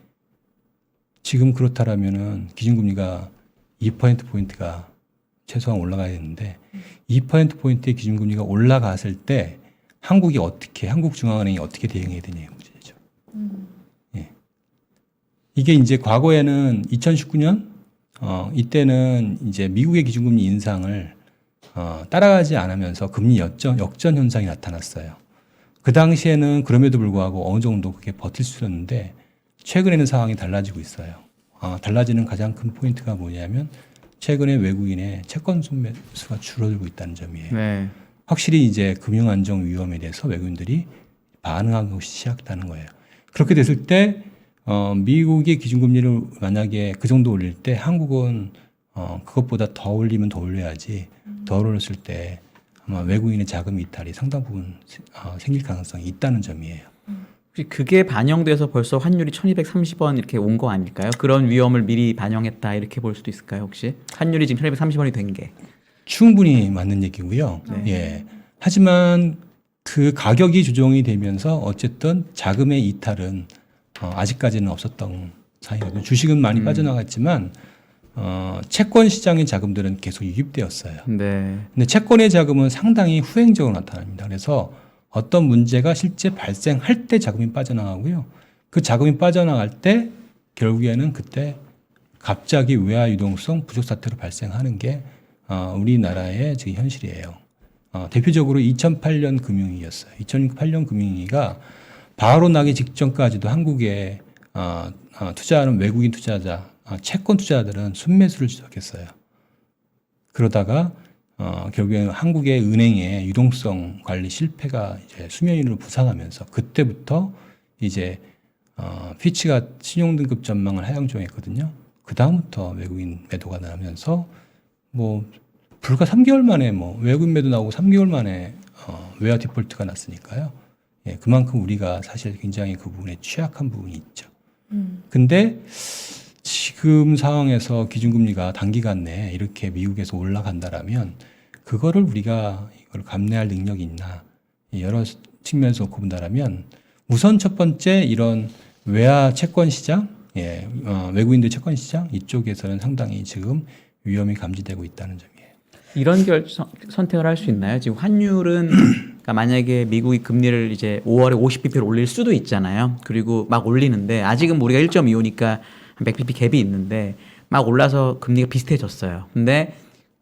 지금 그렇다라면은 기준금리가 2%포인트가 최소한 올라가야 되는데 2%포인트의 기준금리가 올라갔을 때 한국 중앙은행이 어떻게 대응해야 되냐의 문제죠. 예. 이게 이제 과거에는 2019년 이때는 이제 미국의 기준금리 인상을 따라가지 않으면서 금리 역전 현상이 나타났어요. 그 당시에는 그럼에도 불구하고 어느 정도 그게 버틸 수 있었는데 최근에는 상황이 달라지고 있어요. 달라지는 가장 큰 포인트가 뭐냐면 최근에 외국인의 채권 순매수가 줄어들고 있다는 점이에요. 네. 확실히 이제 금융 안정 위험에 대해서 외국인들이 반응하기 시작했다는 거예요. 그렇게 됐을 때 미국의 기준금리를 만약에 그 정도 올릴 때 한국은 그것보다 더 올리면 더 올려야지 더 올렸을 때 아마 외국인의 자금 이탈이 상당 부분 생길 가능성이 있다는 점이에요. 혹시 그게 반영돼서 벌써 환율이 1230원 이렇게 온 거 아닐까요? 그런 위험을 미리 반영했다 이렇게 볼 수도 있을까요, 혹시? 환율이 지금 1230원이 된 게. 충분히 맞는 얘기고요. 네. 예. 하지만 그 가격이 조정이 되면서 어쨌든 자금의 이탈은 아직까지는 없었던 상황이거든요. 주식은 많이 빠져나갔지만 채권 시장의 자금들은 계속 유입되었어요. 네. 근데 채권의 자금은 상당히 후행적으로 나타납니다. 그래서 어떤 문제가 실제 발생할 때 자금이 빠져나가고요. 그 자금이 빠져나갈 때 결국에는 그때 갑자기 외화 유동성 부족 사태로 발생하는 게 우리나라의 지금 현실이에요. 대표적으로 2008년 금융위기였어요. 2008년 금융위기가 바로 나기 직전까지도 한국에 투자하는 외국인 투자자, 채권 투자자들은 순매수를 지속했어요. 그러다가 결국에는 한국의 은행의 유동성 관리 실패가 이제 수면 위로 부상하면서 그때부터 이제 피치가 신용등급 전망을 하향 조정했거든요. 그 다음부터 외국인 매도가 나면서 뭐 불과 3개월 만에 뭐 외국인 매도 나오고 3개월 만에 외화 디폴트가 났으니까요. 예, 그만큼 우리가 사실 굉장히 그 부분에 취약한 부분이 있죠. 근데 지금 상황에서 기준금리가 단기간 내에 이렇게 미국에서 올라간다라면 그거를 우리가 이걸 감내할 능력이 있나 여러 측면에서 놓고 본다라면 우선 첫 번째 이런 외화 채권 시장, 외국인들 채권 시장 이쪽에서는 상당히 지금 위험이 감지되고 있다는 점이에요. 이런 선택을 할 수 있나요? 지금 환율은 그러니까 만약에 미국이 금리를 이제 5월에 50bp를 올릴 수도 있잖아요. 그리고 막 올리는데 아직은 우리가 1.25니까 한 100bp 갭이 있는데 막 올라서 금리가 비슷해졌어요. 근데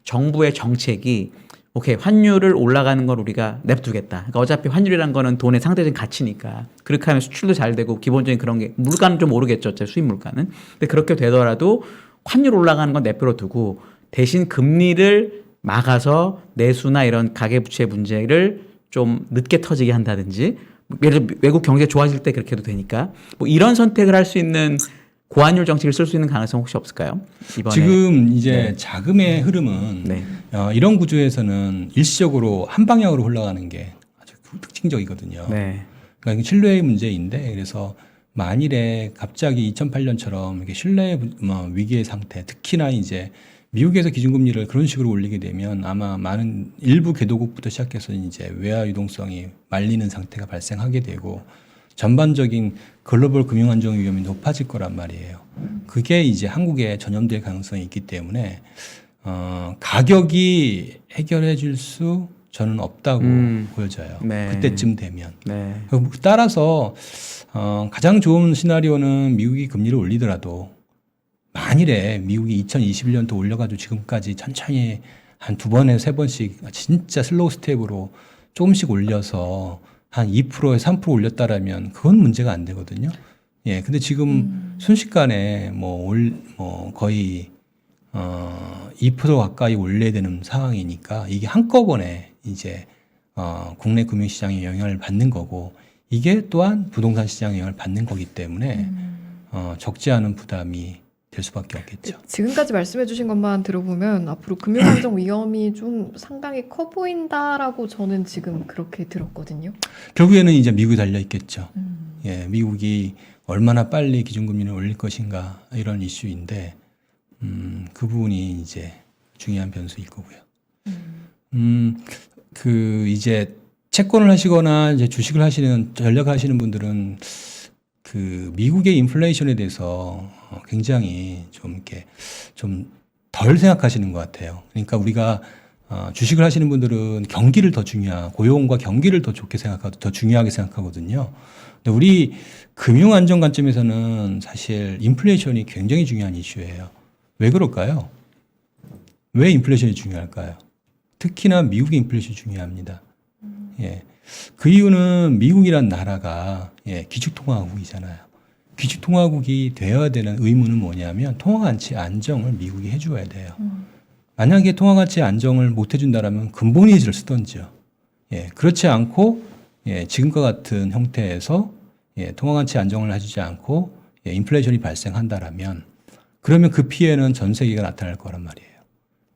정부의 정책이 오케이 환율을 올라가는 걸 우리가 냅두겠다. 그러니까 어차피 환율이란 거는 돈의 상대적인 가치니까 그렇게 하면 수출도 잘 되고 기본적인 그런 게 물가는 좀 오르겠죠. 어차피 수입 물가는. 근데 그렇게 되더라도 환율 올라가는 건 내버려 두고 대신 금리를 막아서 내수나 이런 가계부채 문제를 좀 늦게 터지게 한다든지 예를 들어 외국 경제 좋아질 때 그렇게 해도 되니까 뭐 이런 선택을 할 수 있는 고환율 정책을 쓸 수 있는 가능성 혹시 없을까요? 이번에 지금 이제 자금의 흐름은 네. 이런 구조에서는 일시적으로 한 방향으로 흘러가는 게 아주 특징적이거든요. 네. 그러니까 신뢰의 문제인데 그래서 만일에 갑자기 2008년처럼 이렇게 신뢰의 위기의 상태, 특히나 이제 미국에서 기준금리를 그런 식으로 올리게 되면 아마 많은 일부 개도국부터 시작해서 이제 외화 유동성이 말리는 상태가 발생하게 되고 전반적인 글로벌 금융 안정 위험이 높아질 거란 말이에요. 그게 이제 한국에 전염될 가능성이 있기 때문에 가격이 해결해 줄 수 저는 없다고 보여져요. 네. 그때쯤 되면. 네. 따라서 가장 좋은 시나리오는 미국이 금리를 올리더라도 만일에 미국이 2021년도 올려가지고 지금까지 천천히 한 2번에서 3번씩 진짜 슬로우 스텝으로 조금씩 올려서 한 2%에 3% 올렸다라면 그건 문제가 안 되거든요. 예, 근데 지금 순식간에 거의 2% 가까이 올려야 되는 상황이니까 이게 한꺼번에 이제 국내 금융시장에 영향을 받는 거고 이게 또한 부동산 시장에 영향을 받는 거기 때문에 적지 않은 부담이 될 수밖에 없겠죠. 지금까지 말씀해 주신 것만 들어보면 앞으로 금융안정 위험이 좀 상당히 커 보인다라고 저는 지금 그렇게 들었거든요. 결국에는 이제 미국이 달려 있겠죠. 예, 미국이 얼마나 빨리 기준금리를 올릴 것인가 이런 이슈인데 그 부분이 이제 중요한 변수일 거고요. 이제 채권을 하시거나 이제 주식을 하시는 전략을 하시는 분들은 그 미국의 인플레이션에 대해서 굉장히 좀 이렇게 좀 덜 생각하시는 것 같아요. 그러니까 우리가 주식을 하시는 분들은 경기를 더 고용과 경기를 더 좋게 생각하고 더 중요하게 생각하거든요. 근데 우리 금융 안정 관점에서는 사실 인플레이션이 굉장히 중요한 이슈예요. 왜 그럴까요? 왜 인플레이션이 중요할까요? 특히나 미국의 인플레이션이 중요합니다. 예. 그 이유는 미국이란 나라가 기축통화국이잖아요. 기축통화국이 되어야 되는 의무는 뭐냐면 통화가치 안정을 미국이 해줘야 돼요. 만약에 통화가치 안정을 못 해준다라면 근본 위기를 쓰던지요. 예, 그렇지 않고 지금과 같은 형태에서 통화가치 안정을 해주지 않고 인플레이션이 발생한다라면 그러면 그 피해는 전 세계가 나타날 거란 말이에요.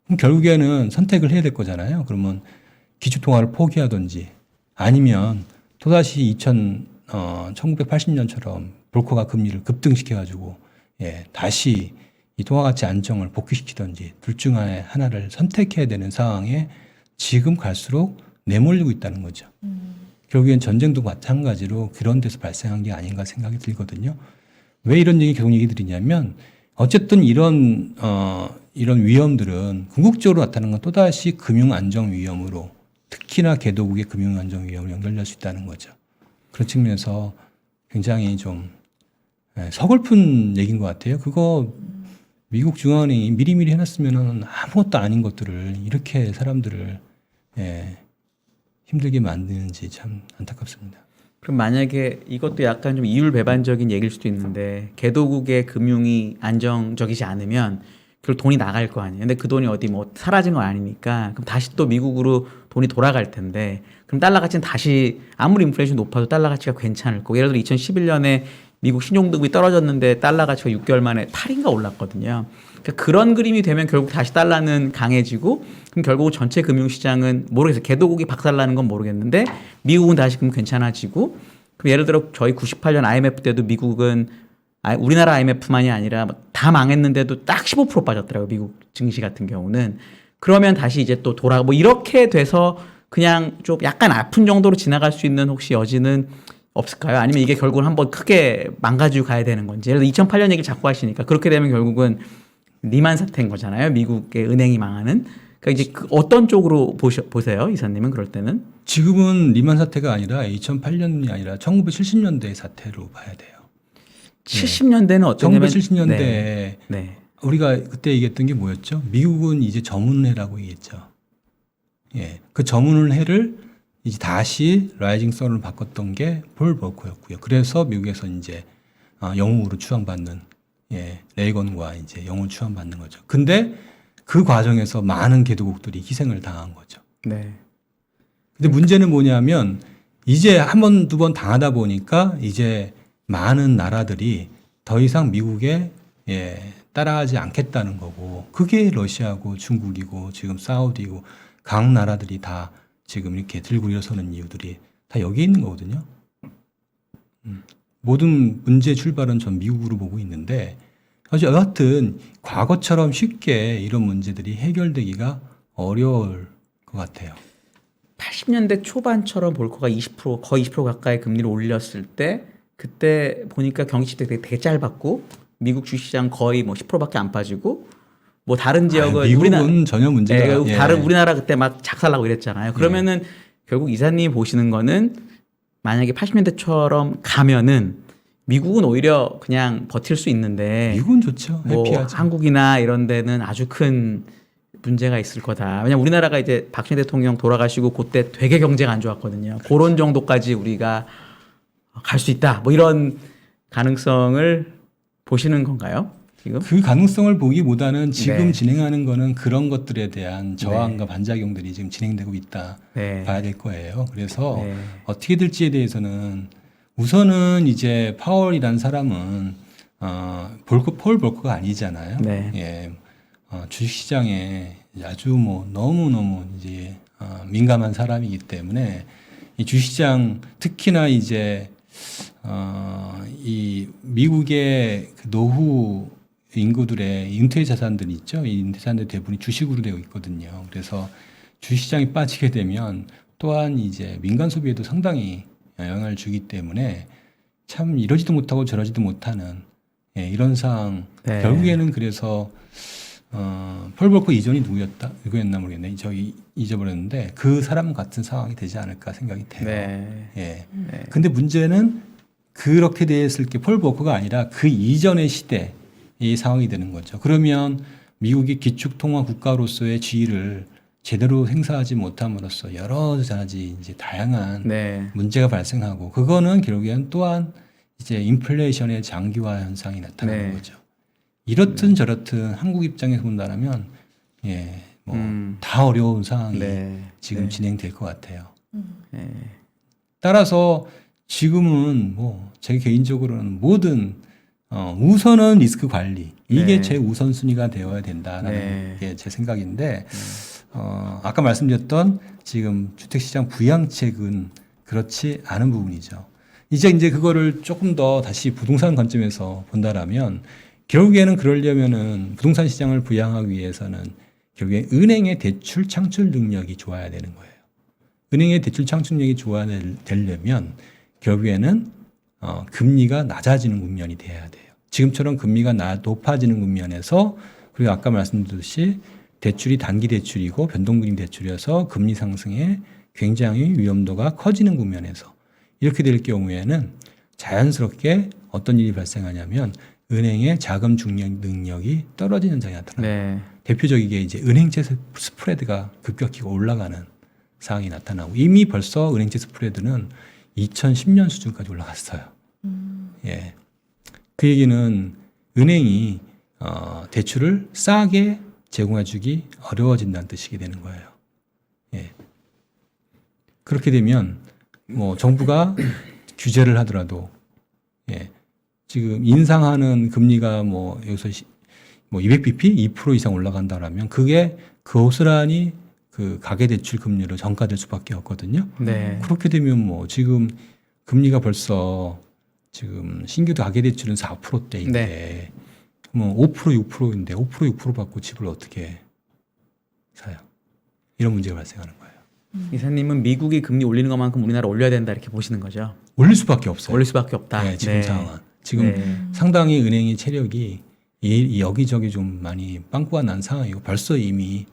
그럼 결국에는 선택을 해야 될 거잖아요. 그러면 기축통화를 포기하든지 아니면 또다시 1980년처럼 브로커가 금리를 급등시켜가지고 다시 이 통화가치 안정을 복귀시키든지 둘 중 하나를 선택해야 되는 상황에 지금 갈수록 내몰리고 있다는 거죠. 결국엔 전쟁도 마찬가지로 그런 데서 발생한 게 아닌가 생각이 들거든요. 왜 이런 얘기 계속 얘기 드리냐면 어쨌든 이런 위험들은 궁극적으로 나타나는 건 또다시 금융 안정 위험으로 특히나 개도국의 금융 안정 위험으로 연결될 수 있다는 거죠. 그런 측면에서 굉장히 좀 서글픈 얘기인 것 같아요. 그거 미국 중앙은행이 미리미리 해놨으면 아무것도 아닌 것들을 이렇게 사람들을 힘들게 만드는지 참 안타깝습니다. 그럼 만약에 이것도 약간 좀 이율배반적인 얘기일 수도 있는데 개도국의 금융이 안정적이지 않으면 결국 돈이 나갈 거 아니에요. 근데 그 돈이 어디 뭐 사라진 건 아니니까 그럼 다시 또 미국으로 돈이 돌아갈 텐데 그럼 달러 가치는 다시 아무리 인플레이션 높아도 달러 가치가 괜찮을 거고 예를 들어 2011년에 미국 신용등급이 떨어졌는데 달러 가치가 6개월 만에 8인가 올랐거든요. 그러니까 그런 그림이 되면 결국 다시 달러는 강해지고 그럼 결국 전체 금융시장은 모르겠어요. 개도국이 박살나는 건 모르겠는데 미국은 다시 그럼 괜찮아지고 그럼 예를 들어 저희 98년 IMF 때도 미국은 우리나라 IMF만이 아니라 다 망했는데도 딱 15% 빠졌더라고요. 미국 증시 같은 경우는. 그러면 다시 이제 또 뭐 이렇게 돼서 그냥 좀 약간 아픈 정도로 지나갈 수 있는 혹시 여지는 없을까요? 아니면 이게 결국은 한번 크게 망가지고 가야 되는 건지. 예를 들어 2008년 얘기를 자꾸 하시니까 그렇게 되면 결국은 리만 사태인 거잖아요. 미국의 은행이 망하는. 그러니까 이제 어떤 쪽으로 보세요? 이사님은 그럴 때는? 지금은 리만 사태가 아니라 2008년이 아니라 1970년대 사태로 봐야 돼요. 70년대는 어떠냐면 1970년대에 네. 우리가 그때 얘기했던 게 뭐였죠? 미국은 이제 저문해라고 얘기했죠. 예, 그 저문해를 이제 다시 라이징 선으로 바꿨던 게 폴 볼커였고요. 그래서 미국에서 이제 영웅으로 추앙받는 레이건과 이제 영웅을 추앙받는 거죠. 근데 그 과정에서 많은 개도국들이 희생을 당한 거죠. 네. 근데 문제는 뭐냐면 이제 한 번, 두 번 당하다 보니까 이제 많은 나라들이 더 이상 미국에 따라하지 않겠다는 거고 그게 러시아고 중국이고 지금 사우디고 각 나라들이 다 지금 이렇게 들고 일어서는 이유들이 다 여기 있는 거거든요. 모든 문제의 출발은 전 미국으로 보고 있는데 여하튼 과거처럼 쉽게 이런 문제들이 해결되기가 어려울 것 같아요. 80년대 초반처럼 볼커가 20% 거의 20% 가까이 금리를 올렸을 때 그때 보니까 경기 되게 짧았고 미국 주식시장 거의 뭐 10%밖에 안 빠지고 뭐 다른 지역은 미국은 전혀 문제가 다른 우리나라 그때 막 작살나고 이랬잖아요. 그러면은 결국 이사님이 보시는 거는 만약에 80년대처럼 가면은 미국은 오히려 그냥 버틸 수 있는데 미국은 좋죠. 뭐 해피하죠. 한국이나 이런 데는 아주 큰 문제가 있을 거다. 왜냐면 우리나라가 이제 박근혜 대통령 돌아가시고 그때 되게 경제가 안 좋았거든요. 그런 정도까지 우리가 갈 수 있다. 뭐 이런 가능성을 보시는 건가요? 지금? 그 가능성을 보기보다는 지금 네. 진행하는 거는 그런 것들에 대한 저항과 반작용들이 지금 진행되고 있다 봐야 될 거예요. 그래서 어떻게 될지에 대해서는 우선은 이제 파월이라는 사람은 폴 볼커가 아니잖아요. 네. 주식시장에 아주 뭐 너무너무 이제 민감한 사람이기 때문에 이 주식시장 특히나 이제 이 미국의 그 노후 인구들의 은퇴 자산들이 있죠. 이 은퇴 자산들 대부분이 주식으로 되어 있거든요. 그래서 주식시장이 빠지게 되면 또한 이제 민간 소비에도 상당히 영향을 주기 때문에 참 이러지도 못하고 저러지도 못하는 이런 상황. 결국에는 그래서 폴 볼커 이전이 누구였나 모르겠네. 저기 잊어버렸는데 그 사람 같은 상황이 되지 않을까 생각이 돼요. 근데 문제는 그렇게 됐을 게 폴 볼커가 아니라 그 이전의 시대 이 상황이 되는 거죠. 그러면 미국이 기축통화 국가로서의 지위를 제대로 행사하지 못함으로써 여러 가지 이제 다양한 문제가 발생하고 그거는 결국에는 또한 이제 인플레이션의 장기화 현상이 나타나는 거죠. 이렇든 저렇든 한국 입장에서 본다면 뭐 다 어려운 상황이 지금 진행될 것 같아요. 따라서 지금은 뭐 제 개인적으로는 모든 우선은 리스크 관리 이게 제 우선순위가 되어야 된다라는 게 제 생각인데 아까 말씀드렸던 지금 주택시장 부양책은 그렇지 않은 부분이죠. 이제 그거를 조금 더 다시 부동산 관점에서 본다라면 결국에는 그러려면은 부동산 시장을 부양하기 위해서는 결국에 은행의 대출 창출 능력이 좋아야 되는 거예요. 은행의 대출 창출력이 좋아지려면 결국에는 금리가 낮아지는 국면이 돼야 돼요. 지금처럼 금리가 높아지는 국면에서 그리고 아까 말씀드렸듯이 대출이 단기 대출이고 변동금리 대출이어서 금리 상승에 굉장히 위험도가 커지는 국면에서 이렇게 될 경우에는 자연스럽게 어떤 일이 발생하냐면 은행의 자금 중력 능력이 떨어지는 현상이 나타나요. 네. 대표적이게 이제 은행채 스프레드가 급격히 올라가는 상황이 나타나고 이미 벌써 은행채 스프레드는 2010년 수준까지 올라갔어요. 예. 그 얘기는 은행이 대출을 싸게 제공해주기 어려워진다는 뜻이게 되는 거예요. 예. 그렇게 되면 뭐 정부가 규제를 하더라도 예. 지금 인상하는 금리가 뭐 여기서 뭐 200bp 2% 이상 올라간다라면 그게 고스란히 그 가계대출 금리로 전가될 수밖에 없거든요. 네. 그렇게 되면 뭐 지금 금리가 벌써 지금 신규 가계대출은 4%대인데 네. 뭐 5% 6%인데 5% 6% 받고 집을 어떻게 사요? 이런 문제가 발생하는 거예요. 이사님은 미국이 금리 올리는 것만큼 우리나라 올려야 된다 이렇게 보시는 거죠? 올릴 수밖에 없어요. 올릴 수밖에 없다. 네, 지금 네. 상황은 지금 네. 상당히 은행의 체력이 여기저기 좀 많이 빵꾸가 난 상황이고 벌써 이미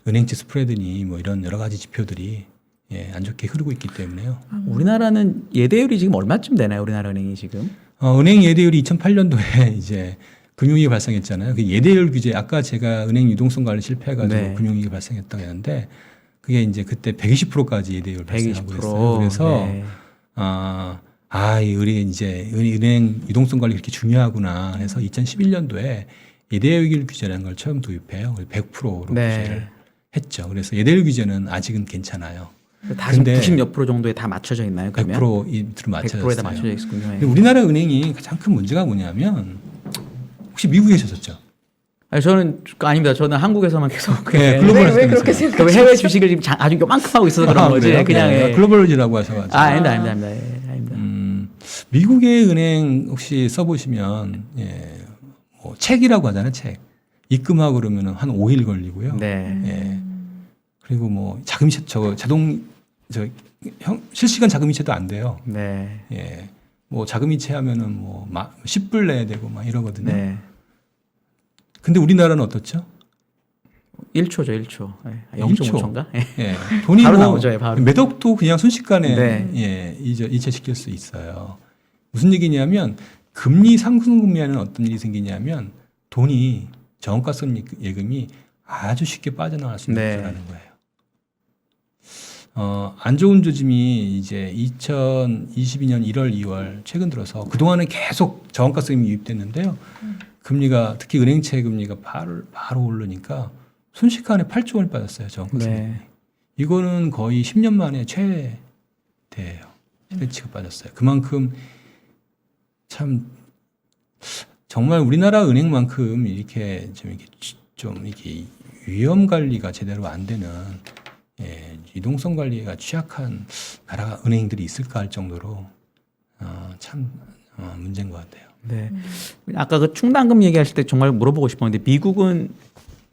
은행채 스프레드니 뭐 이런 여러 가지 지표들이 예, 안 좋게 흐르고 있기 때문에요. 우리나라는 예대율이 지금 얼마쯤 되나요? 우리나라 은행이 지금? 은행 예대율이 2008년도에 이제 금융위기 발생했잖아요. 그 예대율 규제 아까 제가 은행 유동성 관리 실패해가지고 네. 금융위기 발생했다고 했는데 그게 이제 그때 120%까지 예대율 발생하고 120%. 그랬어요. 그래서 네. 이 은행 이제 은행 유동성 관리 그렇게 중요하구나 해서 2011년도에 예대율 규제라는 걸 처음 도입해요. 100%로 네. 규제를 했죠. 그래서 예대율 규제는 아직은 괜찮아요. 다 지금 근데 90몇 프로 정도에 다 맞춰져 있나요? 그러면 100%로 맞춰졌어요. 100%에 다 맞춰져 있군요. 근데 우리나라 은행이 가장 큰 문제가 뭐냐면 혹시 미국에 계셨었죠? 아니, 저는 아닙니다. 저는 한국에서만 계속 네, 글로벌 왜 그렇게 생각하세요? 그 해외 주식을 지금 아주 요만큼 하고 있어서 그런 거지. 그래요? 그냥 네, 예. 글로벌이라고 하셔가지고. 아닙니다. 예, 아닙니다. 미국의 은행 혹시 써보시면 뭐 책이라고 하잖아요. 책 입금하고 그러면 한 5일 걸리고요. 네. 예. 그리고 뭐 자금이체 실시간 자금이체도 안 돼요. 네. 예. 뭐 자금이체 하면은 뭐 10불 내야 되고 막 이러거든요. 네. 근데 우리나라는 어떻죠? 1초죠, 1초. 예. 1초. 0.5초인가? 예. 예. 돈이 바로 뭐 나오죠, 예, 바로. 몇 억도 그냥 순식간에 네. 예, 이체시킬 수 있어요. 무슨 얘기냐면 금리 상승 국면에는 어떤 일이 생기냐면 돈이 저원가성 예금이 아주 쉽게 빠져나갈 수 있는 네. 거라는 거예요. 안 좋은 조짐이 이제 2022년 1월, 2월 최근 들어서 그동안은 계속 저원가성이 유입됐는데요. 금리가 특히 은행채 금리가 바로 오르니까 순식간에 8조 원이 빠졌어요. 저원가성. 네. 이거는 거의 10년 만에 최대예요. 최대치가 빠졌어요. 그만큼 참 정말 우리나라 은행만큼 이렇게 좀 이렇게 위험 관리가 제대로 안 되는 유동성 관리가 취약한 나라가 은행들이 있을까 할 정도로 참 문제인 것 같아요. 네. 아까 그 충당금 얘기하실 때 정말 물어보고 싶었는데 미국은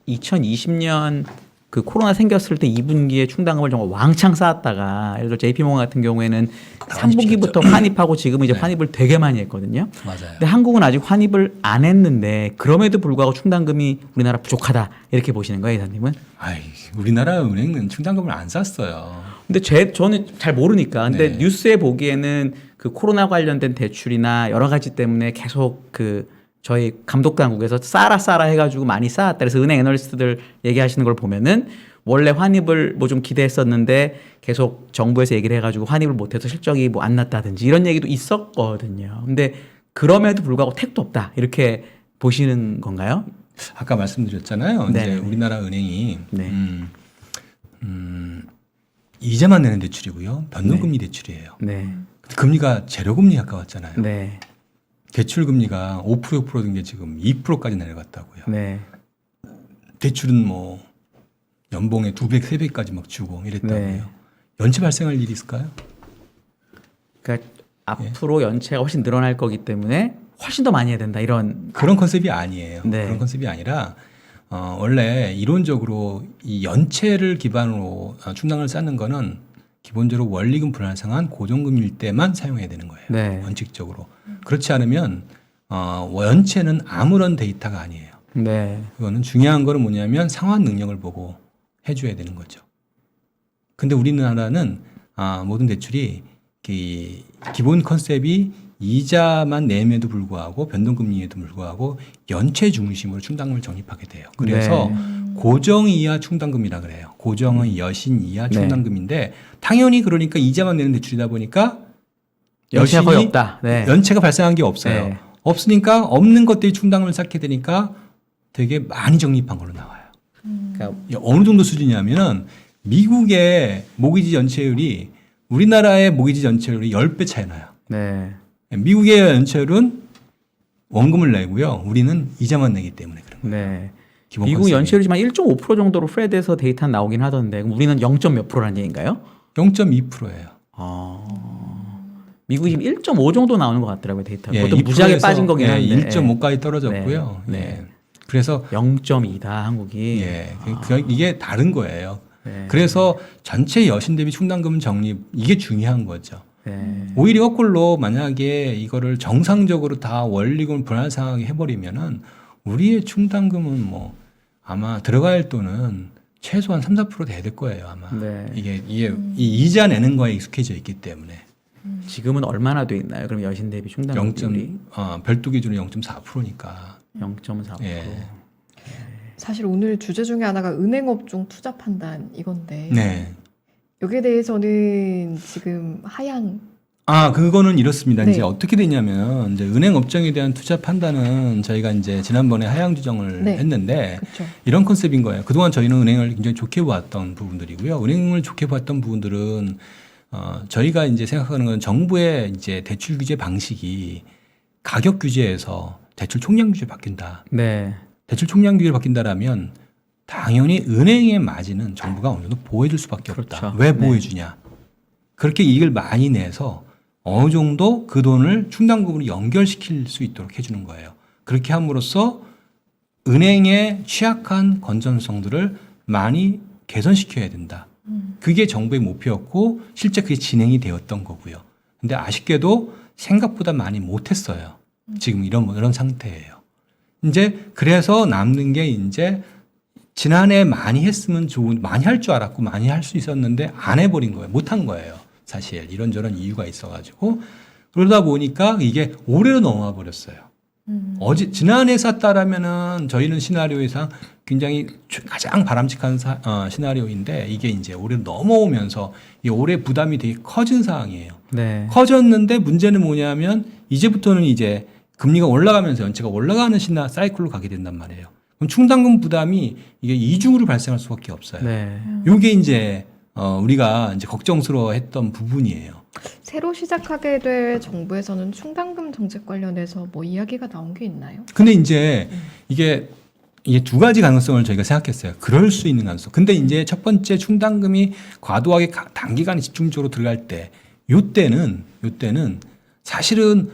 2020년 그 코로나 생겼을 때 2분기에 충당금을 정말 왕창 쌓았다가 예를 들어 JP모건 같은 경우에는 3분기부터 환입하고 지금은 이제 네. 환입을 되게 많이 했거든요. 맞아요. 근데 한국은 아직 환입을 안 했는데 그럼에도 불구하고 충당금이 우리나라 부족하다 이렇게 보시는 거예요, 이사님은? 우리나라 은행은 충당금을 안 쌌어요. 근데 저는 잘 모르니까. 근데 네. 뉴스에 보기에는 그 코로나 관련된 대출이나 여러 가지 때문에 계속 그 저희 감독 당국에서 싸라 해가지고 많이 쌓았다. 그래서 은행 애널리스트들 얘기하시는 걸 보면은 원래 환입을 뭐 좀 기대했었는데 계속 정부에서 얘기를 해가지고 환입을 못해서 실적이 뭐 안 났다든지 이런 얘기도 있었거든요. 근데 그럼에도 불구하고 택도 없다 이렇게 보시는 건가요? 아까 말씀드렸잖아요. 네. 이제 우리나라 은행이 네. 이자만 내는 대출이고요. 변동금리 대출이에요. 네, 금리가 제로금리에 가까웠잖아요. 네, 대출 금리가 5% 6%된 게 지금 2%까지 내려갔다고요. 네, 대출은 뭐 연봉의 2배, 3배까지 막 주고 이랬다고요. 네. 연체 발생할 일이 있을까요? 그러니까 앞으로 연체가 훨씬 늘어날 거기 때문에 훨씬 더 많이 해야 된다 이런. 그런 컨셉이 아니에요. 네. 그런 컨셉이 아니라 원래 이론적으로 이 연체를 기반으로 충당을 쌓는 거는 기본적으로 원리금 불안상한 고정금일 때만 사용해야 되는 거예요. 네. 원칙적으로. 그렇지 않으면 연체는 아무런 데이터가 아니에요. 네. 그거는 중요한 거는 뭐냐면 상환 능력을 보고 해줘야 되는 거죠. 근데 우리나라는 모든 대출이 기본 컨셉이 이자만 내면에도 불구하고 변동금리에도 불구하고 연체 중심으로 충당금을 적립하게 돼요. 그래서 고정 이하 충당금이라 그래요. 고정의 여신 이하 네. 충당금인데 당연히 그러니까 이자만 내는 대출이다 보니까 연체가 거의 여신이 없다. 네. 연체가 발생한 게 없어요. 네. 없으니까 없는 것들이 충당금을 쌓게 되니까 되게 많이 적립한 걸로 나와요. 그러니까 어느 정도 수준이냐면은 미국의 모기지 연체율이 우리나라의 모기지 연체율이 10배 차이 나요. 네. 미국의 연체율은 원금을 내고요. 우리는 이자만 내기 때문에 그런 거예요. 네. 기본 미국 컨셉이. 연체율이지만 1.5% 정도로 프레드에서 데이터 나오긴 하던데 그럼 우리는 0. 몇 프로라는 얘기인가요? 0.2%예요. 미국이 지금 1.5 정도 나오는 것 같더라고요 데이터가. 예, 그것도 무지하게 2%에서, 빠진 거긴 한데. 1.5까지 떨어졌고요. 네. 예. 그래서 0.2다 한국이. 예, 이게 다른 거예요. 네. 그래서 전체 여신 대비 충당금 적립 이게 중요한 거죠. 네. 오히려 거꾸로 만약에 이거를 정상적으로 다 원리금 불안상하게 해버리면은 우리의 충당금은 뭐 아마 들어갈 돈은 최소한 3, 4% 돼야 될 거예요 아마. 네. 이게 이 이자 내는 거에 익숙해져 있기 때문에 지금은 얼마나 돼 있나요? 그럼 여신 대비 충당금률이 별도 기준으로 0.4%니까. 0.4%. 예. 사실 오늘 주제 중에 하나가 은행업종 투자 판단 이건데 네. 여기에 대해서는 지금 하향 그거는 이렇습니다. 네. 이제 어떻게 되냐면 이제 은행 업종에 대한 투자 판단은 저희가 이제 지난번에 하향 조정을 네. 했는데 그렇죠. 이런 컨셉인 거예요. 그동안 저희는 은행을 굉장히 좋게 보았던 부분들이고요. 은행을 좋게 보았던 부분들은 저희가 이제 생각하는 건 정부의 이제 대출 규제 방식이 가격 규제에서 대출 총량 규제 바뀐다. 네. 대출 총량 규제를 바뀐다라면 당연히 은행의 마진은 정부가 어느 정도 보호해줄 수밖에 없다. 그렇죠. 왜 네. 보호해주냐? 그렇게 이익을 많이 내서 어느 정도 그 돈을 충당금으로 연결시킬 수 있도록 해주는 거예요. 그렇게 함으로써 은행의 취약한 건전성들을 많이 개선시켜야 된다. 그게 정부의 목표였고 실제 그게 진행이 되었던 거고요. 근데 아쉽게도 생각보다 많이 못했어요. 지금 이런 상태예요. 이제 그래서 남는 게 이제 지난해 많이 했으면 많이 할 줄 알았고 많이 할 수 있었는데 안 해버린 거예요. 못한 거예요. 사실 이런저런 이유가 있어가지고 그러다 보니까 이게 올해로 넘어와 버렸어요. 지난해 샀다라면은 저희는 시나리오상 굉장히 가장 바람직한 시나리오인데 이게 이제 올해 넘어오면서 이 올해 부담이 되게 커진 상황이에요. 네. 커졌는데 문제는 뭐냐면 이제부터는 이제 금리가 올라가면서 연체가 올라가는 사이클로 가게 된단 말이에요. 그럼 충당금 부담이 이게 이중으로 발생할 수밖에 없어요. 네. 요게 이제 우리가 이제 걱정스러워했던 부분이에요. 새로 시작하게 될 정부에서는 충당금 정책 관련해서 뭐 이야기가 나온 게 있나요? 근데 이제 이게 두 가지 가능성을 저희가 생각했어요. 그럴 수 있는 가능성. 근데 이제 첫 번째 충당금이 과도하게 단기간에 집중적으로 들어갈 때, 요때는 사실은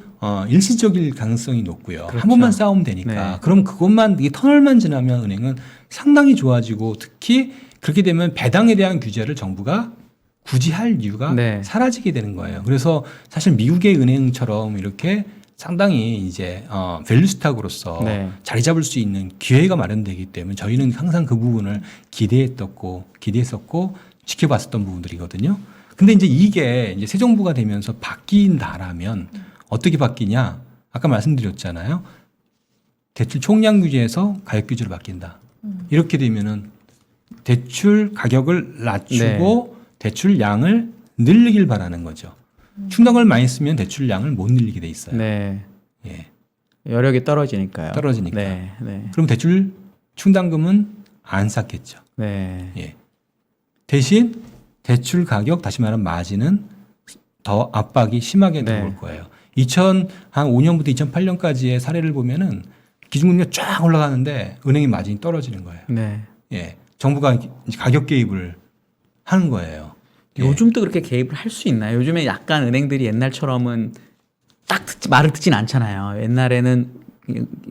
일시적일 가능성이 높고요. 그렇죠. 한 번만 싸우면 되니까. 네. 그럼 그것만 이게 터널만 지나면 은행은 상당히 좋아지고 특히 그렇게 되면 배당에 대한 규제를 정부가 굳이 할 이유가 네. 사라지게 되는 거예요. 그래서 사실 미국의 은행처럼 이렇게 상당히 이제 밸류 스탁으로서 네. 자리 잡을 수 있는 기회가 마련되기 때문에 저희는 항상 그 부분을 기대했었고 지켜봤었던 부분들이거든요. 근데 이제 이게 이제 새 정부가 되면서 바뀐다라면 어떻게 바뀌냐? 아까 말씀드렸잖아요. 대출 총량 규제에서 가격 규제로 바뀐다. 이렇게 되면은 대출 가격을 낮추고 대출 양을 늘리길 바라는 거죠. 충당을 많이 쓰면 대출 양을 못 늘리게 돼 있어요. 네. 예. 여력이 떨어지니까요. 떨어지니까. 네. 네. 그럼 대출 충당금은 안 쌓겠죠. 네. 예. 대신 대출 가격 다시 말하면 마진은 더 압박이 심하게 네. 들어올 거예요. 2005년부터 2008년까지의 사례를 보면은 기준금리가 쫙 올라가는데 은행의 마진이 떨어지는 거예요. 네. 예. 정부가 가격 개입을 하는 거예요. 예. 요즘도 그렇게 개입을 할 수 있나요? 요즘에 약간 은행들이 옛날처럼은 말을 듣진 않잖아요. 옛날에는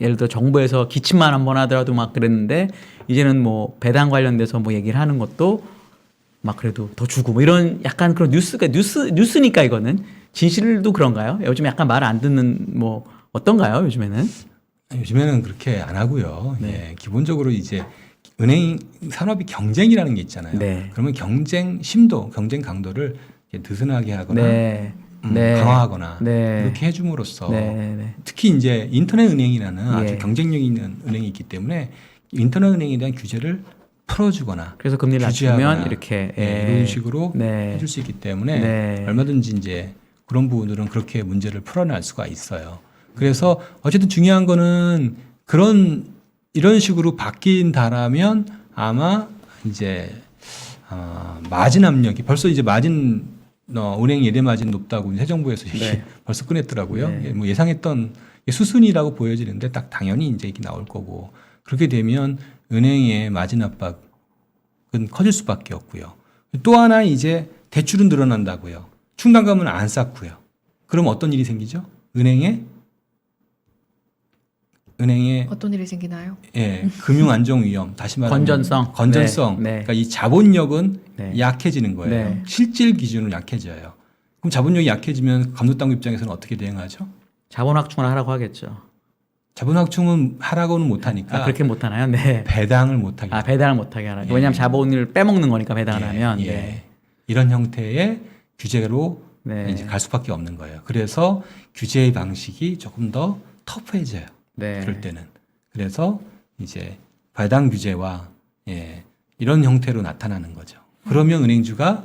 예를 들어 정부에서 기침만 한번 하더라도 막 그랬는데 이제는 뭐 배당 관련돼서 뭐 얘기를 하는 것도 막 그래도 더 주고 뭐 이런 약간 그런 뉴스니까 이거는 진실도 그런가요? 요즘 약간 말 안 듣는 뭐 어떤가요? 요즘에는? 요즘에는 그렇게 안 하고요. 네. 예, 기본적으로 이제 은행 산업이 경쟁이라는 게 있잖아요. 네. 그러면 경쟁 심도, 경쟁 강도를 이렇게 느슨하게 하거나 네. 네. 강화하거나 네. 그렇게 해줌으로써 네. 네. 특히 이제 인터넷 은행이라는 예. 아주 경쟁력 있는 은행이 있기 때문에 인터넷 은행에 대한 규제를 풀어주거나 그래서 금리를 규제하거나 낮추면 이렇게 이런 식으로 네. 해줄 수 있기 때문에 네. 얼마든지 이제 그런 부분들은 그렇게 문제를 풀어낼 수가 있어요. 그래서 어쨌든 중요한 거는 이런 식으로 바뀐다라면 아마 이제 마진 압력이 벌써 이제 마진 은행 예대 마진 높다고 새 정부에서 네. 벌써 꺼냈더라고요. 네. 뭐 예상했던 수순이라고 보여지는데 딱 당연히 이제 이게 나올 거고 그렇게 되면 은행의 마진 압박은 커질 수밖에 없고요. 또 하나 이제 대출은 늘어난다고요. 충당금은 안 쌓고요. 그럼 어떤 일이 생기죠? 은행에 어떤 일이 생기나요? 금융 안정 위험 다시 말하면 네. 건전성 네. 그러니까 이 자본력은 네. 약해지는 거예요. 네. 실질 기준으로 약해져요. 그럼 자본력이 약해지면 감독당국 입장에서는 어떻게 대응하죠? 자본 확충을 하라고 하겠죠. 자본 확충은 하라고는 못 하니까 그렇게 못 하나요? 네. 배당을 못 하게. 배당을 못 하게 하라. 예. 왜냐하면 자본을 빼먹는 거니까 배당을 예, 하면. 예. 네. 이런 형태의 규제로 네. 이제 갈 수밖에 없는 거예요. 그래서 규제의 방식이 조금 더 터프해져요. 네. 그럴 때는. 그래서 이제 배당 규제와 이런 형태로 나타나는 거죠. 그러면 은행주가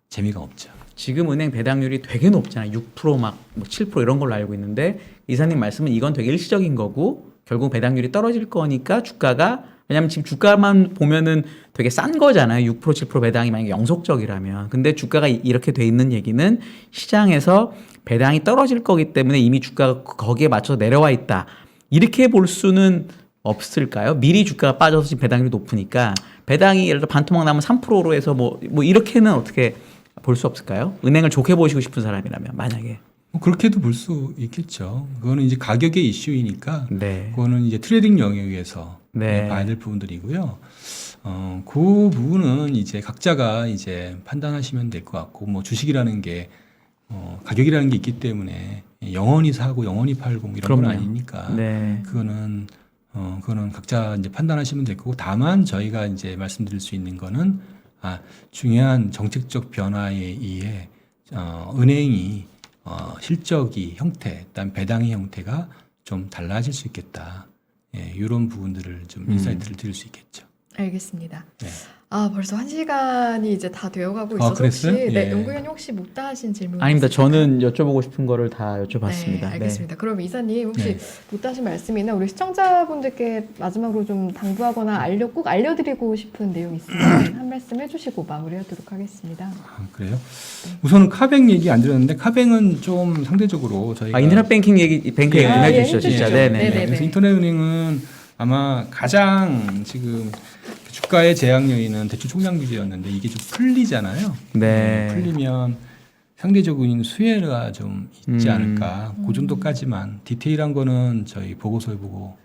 재미가 없죠. 지금 은행 배당률이 되게 높잖아요. 6% 막 뭐 7% 이런 걸로 알고 있는데 이사님 말씀은 이건 되게 일시적인 거고 결국 배당률이 떨어질 거니까 주가가 왜냐하면 지금 주가만 보면은 되게 싼 거잖아요. 6% 7% 배당이 만약에 영속적이라면. 근데 주가가 이렇게 돼 있는 얘기는 시장에서 배당이 떨어질 거기 때문에 이미 주가가 거기에 맞춰서 내려와 있다. 이렇게 볼 수는 없을까요? 미리 주가가 빠져서 지금 배당률이 높으니까 배당이 예를 들어 반토막 나면 3%로 해서 뭐 이렇게는 어떻게 볼 수 없을까요? 은행을 좋게 보시고 싶은 사람이라면 만약에. 뭐 그렇게도 볼 수 있겠죠. 그거는 이제 가격의 이슈이니까 네. 그거는 이제 트레이딩 영역에서 네. 봐야 될 부분들이고요. 그 부분은 이제 각자가 이제 판단하시면 될 것 같고 뭐 주식이라는 게 가격이라는 게 있기 때문에 영원히 사고 영원히 팔고 뭐 이런 건 그럼요. 아니니까 네. 그거는 각자 이제 판단하시면 될 거고 다만 저희가 이제 말씀드릴 수 있는 거는 중요한 정책적 변화에 의해 은행이 실적이 형태, 일단 배당의 형태가 좀 달라질 수 있겠다. 이런 부분들을 좀 인사이트를 드릴 수 있겠죠. 알겠습니다. 네. 벌써 1시간이 이제 다 되어가고 있어서 그랬어요? 혹시 예. 연구위원님 혹시 묻다 하신 질문 아닙니다. 있으실까요? 저는 여쭤보고 싶은 거를 다 여쭤봤습니다. 네, 알겠습니다. 그럼 이사님 혹시 네. 묻다 하신 말씀이나 우리 시청자분들께 마지막으로 좀 당부하거나 꼭 알려드리고 싶은 내용 있으면 한 말씀 해주시고 마무리하도록 하겠습니다. 그래요? 우선은 카뱅 얘기 안 드렸는데 카뱅은 좀 상대적으로 저희가 인터넷 뱅킹 뱅크 얘기 좀 예, 해주시죠, 해주시죠. 진짜. 네, 네네. 네. 그래서 인터넷 은행은 아마 가장 지금 주가의 제약 요인은 대출 총량 규제였는데 이게 좀 풀리잖아요. 네. 풀리면 상대적인 수혜가 좀 있지 않을까. 그 정도까지만 디테일한 거는 저희 보고서에 보고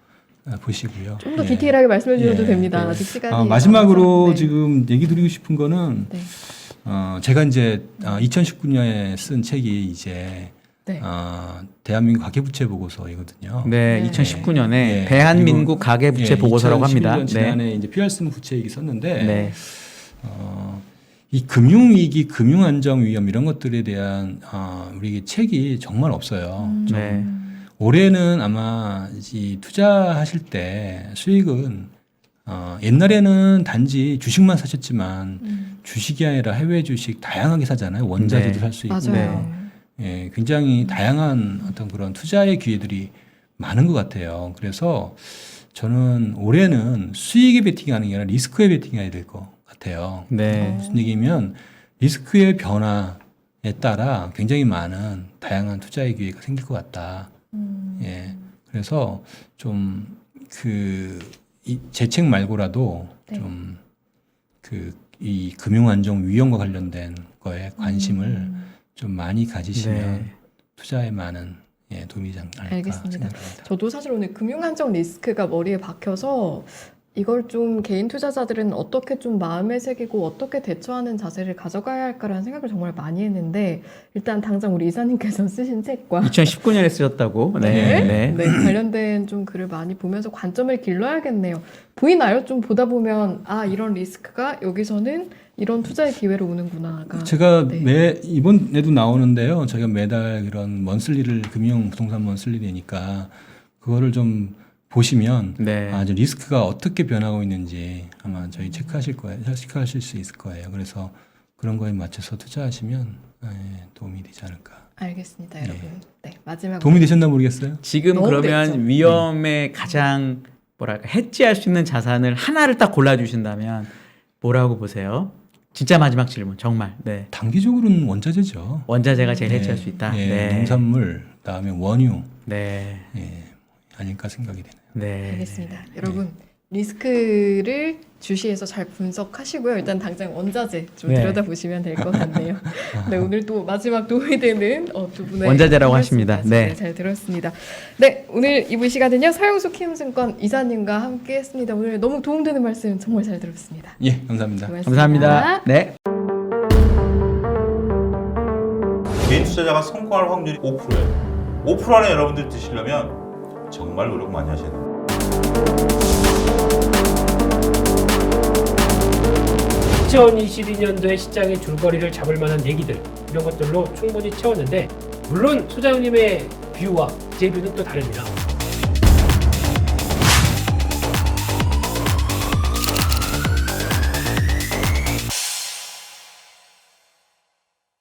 보시고요. 좀 더 예. 디테일하게 말씀해 주셔도 예. 됩니다. 네. 아직 시간이 마지막으로 남아서. 네. 지금 얘기 드리고 싶은 거는 네. 제가 이제 2019년에 쓴 책이 이제 네. 대한민국 가계부채 보고서이거든요. 네, 네. 2019년에 예. 대한민국 가계부채 보고서라고 합니다. 2011년 지난해 이제 PR스문 부채 얘기 썼는데 네. 이 금융위기, 금융안정위험 이런 것들에 대한 우리 책이 정말 없어요. 네. 올해는 아마 이 투자하실 때 수익은 옛날에는 단지 주식만 사셨지만 주식이 아니라 해외 주식 다양하게 사잖아요. 원자재도 네. 살 수 있고. 맞아요. 예, 굉장히 다양한 어떤 그런 투자의 기회들이 많은 것 같아요. 그래서 저는 올해는 수익에 베팅하는 게 아니라 리스크에 베팅해야 될 것 같아요. 네. 무슨 얘기냐면 리스크의 변화에 따라 굉장히 많은 다양한 투자의 기회가 생길 것 같다. 예, 그래서 좀 제 책 말고라도 네. 좀 이 금융안정 위험과 관련된 거에 관심을 좀 많이 가지시면 네. 투자에 많은 도움이 되지 않을까 알겠습니다. 생각합니다. 저도 사실 오늘 금융안정 리스크가 머리에 박혀서 이걸 좀 개인 투자자들은 어떻게 좀 마음에 새기고 어떻게 대처하는 자세를 가져가야 할까라는 생각을 정말 많이 했는데 일단 당장 우리 이사님께서 쓰신 책과 2019년에 쓰셨다고. 네. 네. 네, 관련된 좀 글을 많이 보면서 관점을 길러야겠네요. 보이나요? 좀 보다 보면 아 이런 리스크가 여기서는 이런 투자의 기회로 오는구나가. 제가 네. 이번에도 나오는데요. 저희가 매달 이런 먼슬리를 금융 부동산 먼슬리 되니까 그거를 좀 보시면 네. 아, 저 리스크가 어떻게 변하고 있는지 아마 저희 체크하실 거예요. 체크하실 수 있을 거예요. 그래서 그런 거에 맞춰서 투자하시면 도움이 되지 않을까. 알겠습니다, 여러분. 네, 마지막 도움이 되셨나 모르겠어요. 지금 너무 그러면 됐죠. 위험에 가장 뭐랄까 해지할 수 있는 자산을 하나를 딱 골라주신다면 뭐라고 보세요? 진짜 마지막 질문 정말. 네. 단기적으로는 원자재죠. 원자재가 제일 해지할 수 있다. 예, 네. 농산물, 그다음에 원유 네. 아닐까 생각이 되네요. 네. 알겠습니다. 여러분 리스크를 주시해서 잘 분석하시고요. 일단 당장 원자재 좀 네. 들여다보시면 될 것 같네요. 네, 오늘 또 마지막 도움이 되는 두 분의 원자재라고 말씀 하십니다. 네. 잘 들었습니다. 네, 오늘 2부 시간은요. 서영수 키움증권 이사님과 함께했습니다. 오늘 너무 도움되는 말씀 정말 잘 들었습니다. 예, 감사합니다. 고맙습니다. 감사합니다. 네. 개인 투자자가 성공할 확률이 5%예요. 5% 안에 여러분들 드시려면 정말 노력 많이 하셔야 돼요. 2022년도에 시장의 줄거리를 잡을 만한 얘기들 이런 것들로 충분히 채웠는데 물론 소장님의 뷰와 제 뷰는 또 다릅니다.